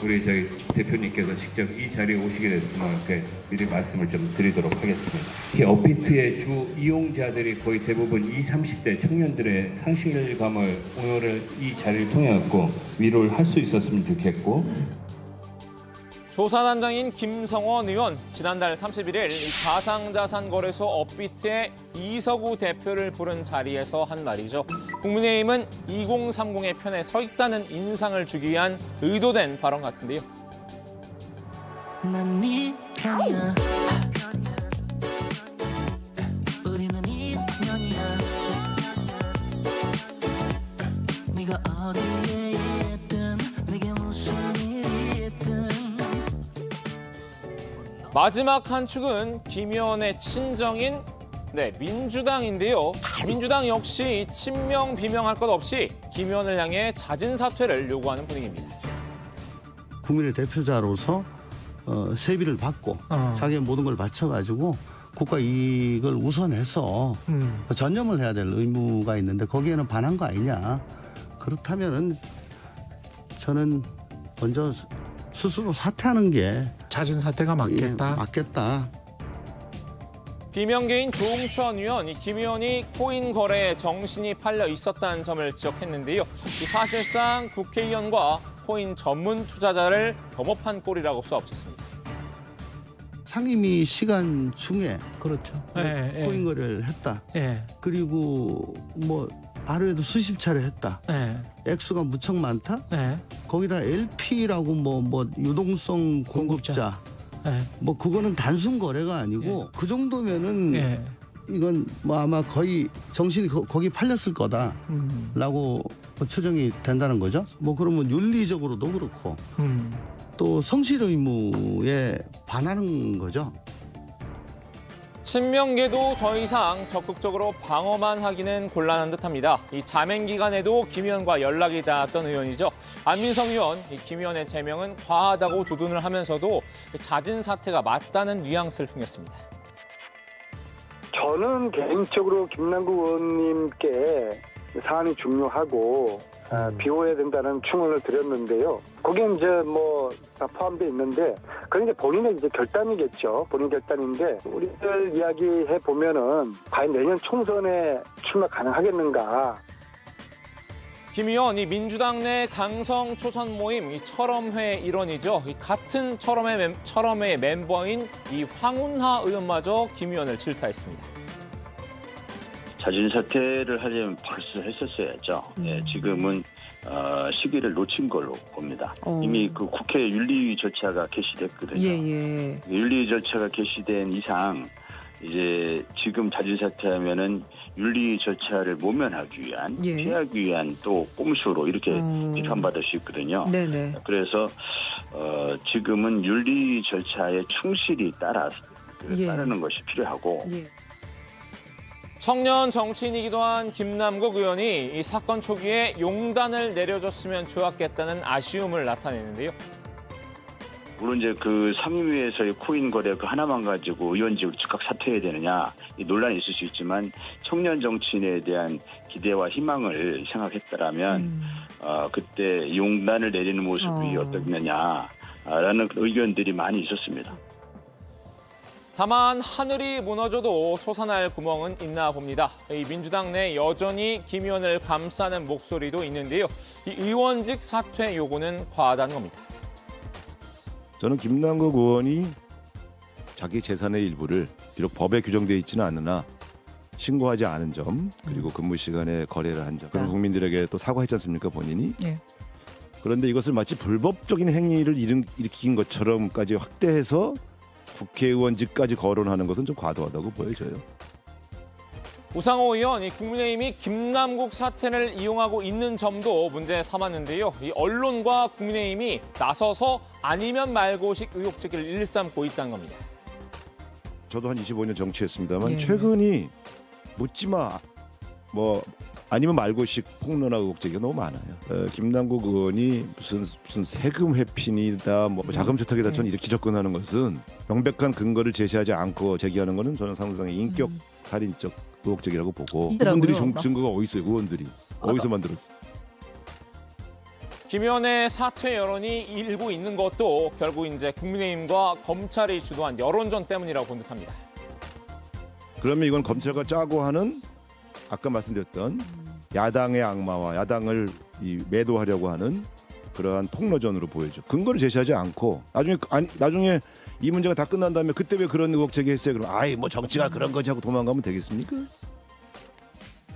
우리 저희 대표님께서 직접 이 자리에 오시게 됐으면 이렇게 미리 말씀을 좀 드리도록 하겠습니다. 특히 업비트의 주 이용자들이 거의 대부분 20, 30대 청년들의 상실감을 오늘 이 자리를 통해 갖고 위로를 할 수 있었으면 좋겠고 조사단장인 김성원 의원, 지난달 31일 가상자산거래소 업비트의 이석우 대표를 부른 자리에서 한 말이죠. 국민의힘은 2030의 편에 서 있다는 인상을 주기 위한 의도된 발언 같은데요. 난 네 편이야. 우리는 인연이야. 네가 어디에 있든 내게 무슨 일이 있든 마지막 한 축은 김 의원의 친정인 민주당인데요. 민주당 역시 친명 비명할 것 없이 김 의원을 향해 자진 사퇴를 요구하는 분위기입니다. 국민의 대표자로서 세비를 받고 자기의 모든 걸 바쳐가지고 국가 이익을 우선해서 전념을 해야 될 의무가 있는데 거기에는 반한 거 아니냐. 그렇다면은 저는 먼저 스스로 사퇴하는 게 자진 사퇴가 맞겠다. 예, 맞겠다. 비명계인 조응천 의원, 김 의원이 코인 거래에 정신이 팔려 있었다는 점을 지적했는데요. 사실상 국회의원과 코인 전문 투자자를 겸업한 꼴이라고 쏘아붙였습니다. 상임위 시간 중에 그렇죠. 코인 거래를 했다. 예. 그리고 뭐 하루에도 수십 차례 했다. 액수가 무척 많다. 거기다 LP라고 뭐 유동성 공급자. 뭐 그거는 단순 거래가 아니고 그 정도면은 이건 뭐 아마 거의 정신이 거기 팔렸을 거다라고 추정이 된다는 거죠. 뭐 그러면 윤리적으로도 그렇고 또 성실 의무에 반하는 거죠. 친명계도 더 이상 적극적으로 방어만 하기는 곤란한 듯합니다. 이 자맹 기간에도 김 의원과 연락이 닿았던 의원이죠. 안민석 의원, 김 의원의 제명은 과하다고 조둔을 하면서도 자진 사퇴가 맞다는 뉘앙스를 풍겼습니다. 저는 개인적으로 김남국 의원님께 사안이 중요하고 비호해야 된다는 충언을 드렸는데요. 거기에 이제 뭐 다 포함되어 있는데 그건 이제 본인의 이제 결단이겠죠. 본인 결단인데 우리들 이야기해 보면은 과연 내년 총선에 출마 가능하겠는가? 김 의원, 이 민주당 내 당성 초선 모임 이 철험회 일원이죠. 이 같은 철험회 멤버인 이 황운하 의원마저 김 의원을 질타했습니다. 자진 사퇴를 하려면 벌써 했었어야죠. 예, 지금은 시기를 놓친 걸로 봅니다. 이미 그 국회 윤리 절차가 개시됐거든요. 윤리 절차가 개시된 이상 이제 지금 자진 사퇴하면은 윤리 절차를 모면하기 위한, 피하기 위한 또 꼼수로 이렇게 비판받을 수 있거든요. 그래서 지금은 윤리 절차에 충실히 따르는 것이 필요하고. 청년 정치인이기도 한 김남국 의원이 이 사건 초기에 용단을 내려줬으면 좋았겠다는 아쉬움을 나타내는데요. 물론 이제 그 상임위에서의 코인 거래 그 하나만 가지고 의원직을 즉각 사퇴해야 되느냐 이 논란이 있을 수 있지만 청년 정치인에 대한 기대와 희망을 생각했더라면 그때 용단을 내리는 모습이 어떻느냐라는 의견들이 많이 있었습니다. 다만 하늘이 무너져도 솟아날 구멍은 있나 봅니다. 이 민주당 내 여전히 김 의원을 감싸는 목소리도 있는데요. 이 의원직 사퇴 요구는 과하다는 겁니다. 저는 김남국 의원이 자기 재산의 일부를 비록 법에 규정되어 있지는 않으나 신고하지 않은 점 그리고 근무 시간에 거래를 한 점 그런 국민들에게 또 사과했지 않습니까 본인이? 예. 그런데 이것을 마치 불법적인 행위를 일으킨 것처럼까지 확대해서 국회의원직까지 거론하는 것은 좀 과도하다고 보여져요. 우상호 의원, 국민의힘이 김남국 사태를 이용하고 있는 점도 문제 삼았는데요. 이 언론과 국민의힘이 나서서 아니면 말고식 의혹 제기를 일삼고 있다는 겁니다. 저도 한 25년 정치했습니다만 예. 최근이 묻지마 아니면 말고식 폭로나 의혹 제기가 너무 많아요. 김남국 의원이 무슨 세금 회피이다, 자금 세탁이다, 저는 이렇게 접근하는 것은 명백한 근거를 제시하지 않고 제기하는 것은 저는 상당히 인격 살인적 의혹 제기라고 보고 그분들이 증거가 어디 있어요? 의원들이 어디서 만들었어요? 김 의원의 사퇴 여론이 일고 있는 것도 결국 이제 국민의힘과 검찰이 주도한 여론전 때문이라고 본 듯합니다. 그러면 이건 검찰과 짜고 하는 아까 말씀드렸던 야당의 악마와 야당을 매도하려고 하는 그러한 폭로전으로 보여죠. 근거를 제시하지 않고 나중에 이 문제가 다 끝난 다음에 그때 왜 그런 의혹 제기했어요? 그럼 정치가 그런 거지 하고 도망가면 되겠습니까?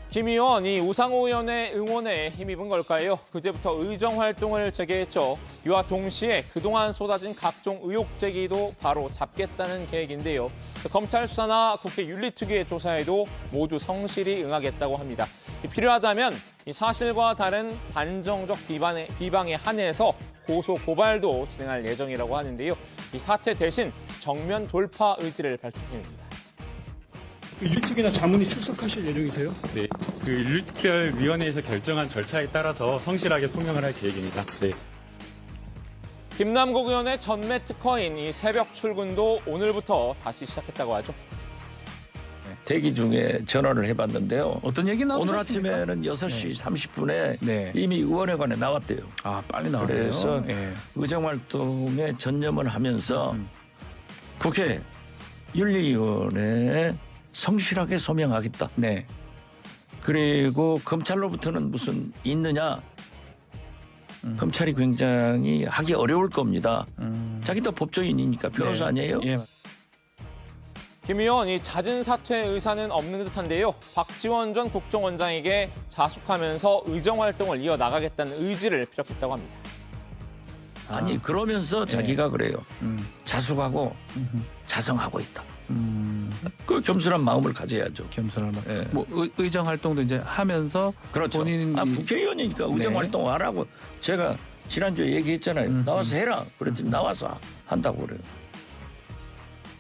김 의원이 우상호 의원의 응원에 힘입은 걸까요? 그제부터 의정 활동을 재개했죠. 이와 동시에 그동안 쏟아진 각종 의혹 제기도 바로 잡겠다는 계획인데요. 검찰 수사나 국회 윤리특위의 조사에도 모두 성실히 응하겠다고 합니다. 필요하다면 이 사실과 다른 반정적 비방에 한해서 고소 고발도 진행할 예정이라고 하는데요. 이 사태 대신 정면 돌파 의지를 밝힌 셈입니다. 윤리특위나 자문위 출석하실 예정이세요? 네, 그 윤리특별위원회에서 결정한 절차에 따라서 성실하게 소명을 할 계획입니다. 네. 김남국 의원의 전매 특허인 이 새벽 출근도 오늘부터 다시 시작했다고 하죠. 대기 중에 전화를 해봤는데요. 어떤 얘기 나오셨습니까? 오늘 아침에는 6시 30분에 이미 의원회관에 나왔대요. 아, 빨리 나왔네요. 그래서 의정활동에 전념을 하면서 국회 윤리위원회에 성실하게 소명하겠다. 네. 그리고 검찰로부터는 무슨 있느냐? 검찰이 굉장히 하기 어려울 겁니다. 자기도 법조인이니까 변호사 아니에요? 예. 김 의원이 잦은 사퇴 의사는 없는 듯한데요. 박지원 전 국정원장에게 자숙하면서 의정 활동을 이어나가겠다는 의지를 피력했다고 합니다. 아니 그러면서 자기가 그래요. 자숙하고 자성하고 있다. 그 겸손한 마음을 가져야죠. 겸손한 마음. 의정 활동도 이제 하면서 그렇죠. 본인 국회의원이니까 의정 활동 하라고 제가 지난주에 얘기했잖아요. 나와서 해라. 그랬더니 나와서 한다고 그래요.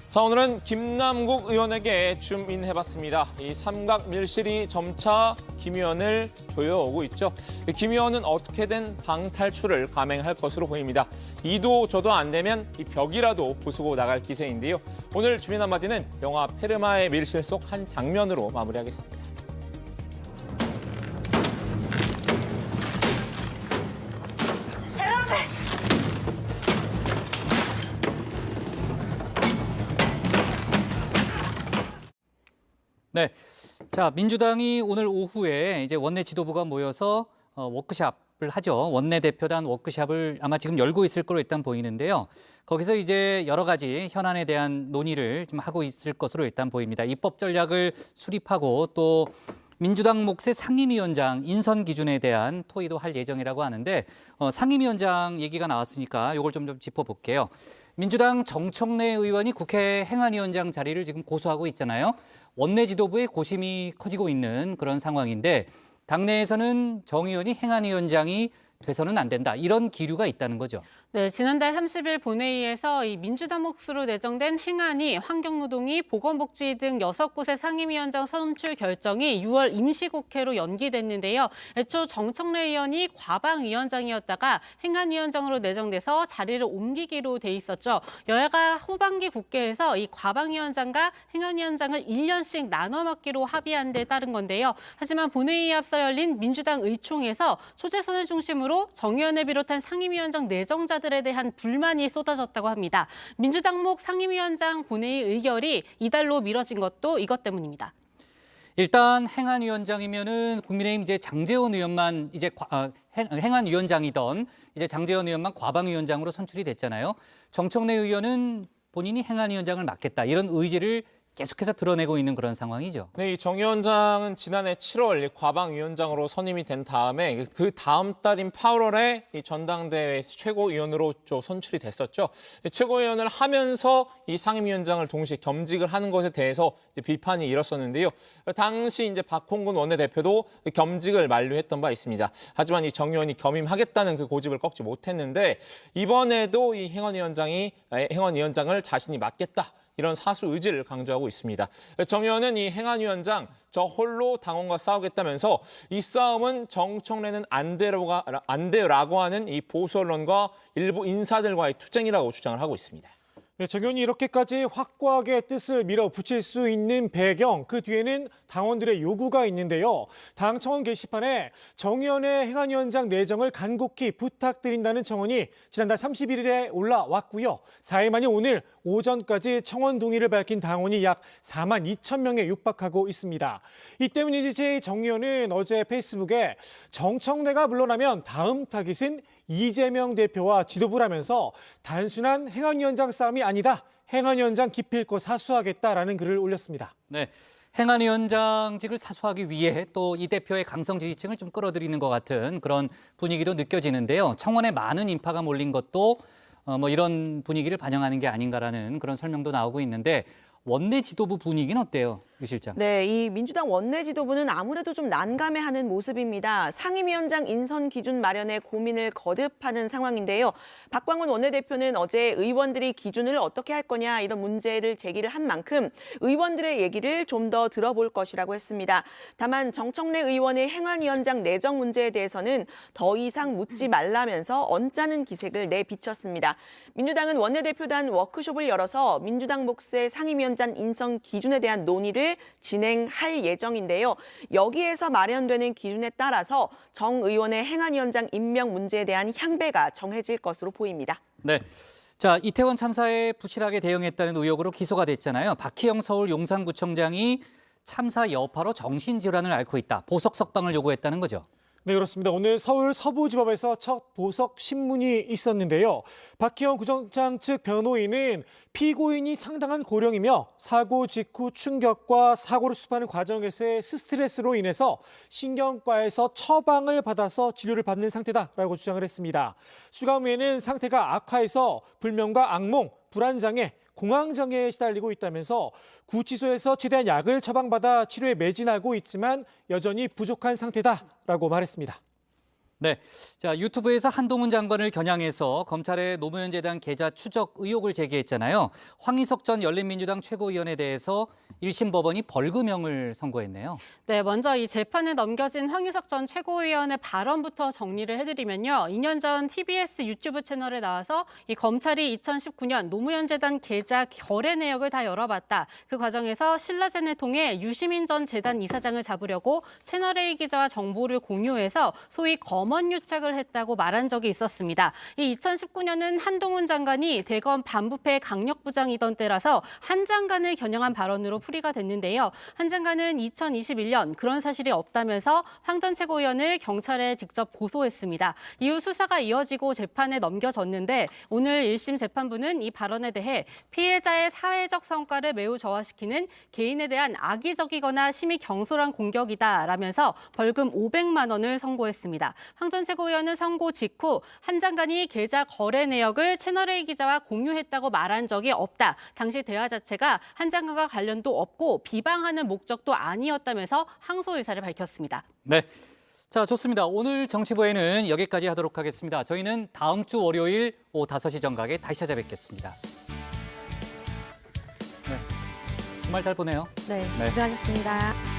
자, 오늘은 김남국 의원에게 줌인해봤습니다. 이 삼각 밀실이 점차 김 의원을 조여오고 있죠. 김 의원은 어떻게든 방탈출을 감행할 것으로 보입니다. 이도 저도 안 되면 이 벽이라도 부수고 나갈 기세인데요. 오늘 주민 한마디는 영화 페르마의 밀실 속 한 장면으로 마무리하겠습니다. 네, 자 민주당이 오늘 오후에 이제 원내 지도부가 모여서 워크숍을 하죠. 원내 대표단 워크숍을 아마 지금 열고 있을 거로 일단 보이는데요. 거기서 이제 여러 가지 현안에 대한 논의를 좀 하고 있을 것으로 일단 보입니다. 입법 전략을 수립하고 또 민주당 몫의 상임위원장 인선 기준에 대한 토의도 할 예정이라고 하는데 상임위원장 얘기가 나왔으니까 이걸 좀 짚어볼게요. 민주당 정청래 의원이 국회 행안위원장 자리를 지금 고수하고 있잖아요. 원내 지도부의 고심이 커지고 있는 그런 상황인데 당내에서는 정 의원이 행안위원장이 돼서는 안 된다. 이런 기류가 있다는 거죠. 네, 지난달 30일 본회의에서 이 민주당 몫으로 내정된 행안위, 환경노동위, 보건복지 등 6곳의 상임위원장 선출 결정이 6월 임시국회로 연기됐는데요. 애초 정청래 의원이 과방위원장이었다가 행안위원장으로 내정돼서 자리를 옮기기로 돼 있었죠. 여야가 후반기 국회에서 이 과방위원장과 행안위원장을 1년씩 나눠 맡기로 합의한 데 따른 건데요. 하지만 본회의에 앞서 열린 민주당 의총에서 초재선을 중심으로 정 의원을 비롯한 상임위원장 내정자들에 대한 불만이 쏟아졌다고 합니다. 민주당 몫 상임위원장 본회의 의결이 이달로 미뤄진 것도 이것 때문입니다. 일단 행안위원장이면은 국민의힘 이제 장제원 의원만 이제 행안위원장이던 이제 장제원 의원만 과방위원장으로 선출이 됐잖아요. 정청래 의원은 본인이 행안위원장을 맡겠다 이런 의지를 계속해서 드러내고 있는 그런 상황이죠. 네, 이 정 위원장은 지난해 7월 과방위원장으로 선임이 된 다음에 그 다음 달인 8월에 이 전당대회 최고위원으로 선출이 됐었죠. 최고위원을 하면서 이 상임위원장을 동시에 겸직을 하는 것에 대해서 이제 비판이 일었었는데요. 당시 이제 박홍근 원내대표도 겸직을 만류했던 바 있습니다. 하지만 이 정 의원이 겸임하겠다는 그 고집을 꺾지 못했는데 이번에도 이 행안위원장을 자신이 맡겠다. 이런 사수 의지를 강조하고 있습니다. 정 의원은 이 행안위원장 저 홀로 당원과 싸우겠다면서 이 싸움은 정청래는 안 돼라고 하는 이 보수 언론과 일부 인사들과의 투쟁이라고 주장을 하고 있습니다. 네, 정 의원이 이렇게까지 확고하게 뜻을 밀어붙일 수 있는 배경, 그 뒤에는 당원들의 요구가 있는데요. 당 청원 게시판에 정 의원의 행안위원장 내정을 간곡히 부탁드린다는 청원이 지난달 31일에 올라왔고요. 4일 만인 오늘 오전까지 청원 동의를 밝힌 당원이 약 4만 2천 명에 육박하고 있습니다. 이 때문인지 정 의원은 어제 페이스북에 정청래가 물러나면 다음 타깃은 이재명 대표와 지도부라면서 단순한 행안위원장 싸움이 아니다. 행안위원장 기필코 사수하겠다라는 글을 올렸습니다. 네, 행안위원장직을 사수하기 위해 또 이 대표의 강성 지지층을 좀 끌어들이는 것 같은 그런 분위기도 느껴지는데요. 청원에 많은 인파가 몰린 것도 뭐 이런 분위기를 반영하는 게 아닌가라는 그런 설명도 나오고 있는데 원내 지도부 분위기는 어때요, 유 실장? 네, 이 민주당 원내 지도부는 아무래도 좀 난감해하는 모습입니다. 상임위원장 인선 기준 마련에 고민을 거듭하는 상황인데요. 박광원 원내대표는 어제 의원들이 기준을 어떻게 할 거냐 이런 문제를 제기를 한 만큼 의원들의 얘기를 좀 더 들어볼 것이라고 했습니다. 다만 정청래 의원의 행안위원장 내정 문제에 대해서는 더 이상 묻지 말라면서 언짢은 기색을 내비쳤습니다. 민주당은 원내대표단 워크숍을 열어서 민주당 몫의 상임위원장 인선 기준에 대한 논의를 진행할 예정인데요. 여기에서 마련되는 기준에 따라서 정 의원의 행안위원장 임명 문제에 대한 향배가 정해질 것으로 보입니다. 네. 자, 이태원 참사에 부실하게 대응했다는 의혹으로 기소가 됐잖아요. 박희영 서울 용산구청장이 참사 여파로 정신질환을 앓고 있다. 보석 석방을 요구했다는 거죠. 네, 그렇습니다. 오늘 서울 서부지법에서 첫 보석 신문이 있었는데요. 박희영 구청장 측 변호인은 피고인이 상당한 고령이며 사고 직후 충격과 사고를 수습하는 과정에서의 스트레스로 인해서 신경과에서 처방을 받아서 치료를 받는 상태다라고 주장을 했습니다. 수감 후에는 상태가 악화해서 불면과 악몽, 불안장애, 공황장애에 시달리고 있다면서 구치소에서 최대한 약을 처방받아 치료에 매진하고 있지만 여전히 부족한 상태다라고 말했습니다. 네, 자 유튜브에서 한동훈 장관을 겨냥해서 검찰의 노무현 재단 계좌 추적 의혹을 제기했잖아요. 황희석 전 열린민주당 최고위원에 대해서 1심 법원이 벌금형을 선고했네요. 네, 먼저 이 재판에 넘겨진 황희석 전 최고위원의 발언부터 정리를 해드리면요. 2년 전 TBS 유튜브 채널에 나와서 이 검찰이 2019년 노무현 재단 계좌 거래 내역을 다 열어봤다. 그 과정에서 신라젠을 통해 유시민 전 재단 이사장을 잡으려고 채널A 기자와 정보를 공유해서 소위 검언 유착을 했다고 말한 적이 있었습니다. 이 2019년은 한동훈 장관이 대검 반부패 강력부장이던 때라서 한 장관을 겨냥한 발언으로 풀이가 됐는데요. 한 장관은 2021년 그런 사실이 없다면서 황 전 최고위원을 경찰에 직접 고소했습니다. 이후 수사가 이어지고 재판에 넘겨졌는데 오늘 1심 재판부는 이 발언에 대해 피해자의 사회적 성과를 매우 저하시키는 개인에 대한 악의적이거나 심히 경솔한 공격이다라면서 벌금 500만 원을 선고했습니다. 황 전 최고위원은 선고 직후 한 장관이 계좌 거래 내역을 채널A 기자와 공유했다고 말한 적이 없다. 당시 대화 자체가 한 장관과 관련도 없고 비방하는 목적도 아니었다면서 항소 의사를 밝혔습니다. 네. 자, 좋습니다. 오늘 정치부에는 여기까지 하도록 하겠습니다. 저희는 다음 주 월요일 오후 5시 정각에 다시 찾아뵙겠습니다. 네. 주말 잘 보내요. 네, 고생하셨습니다.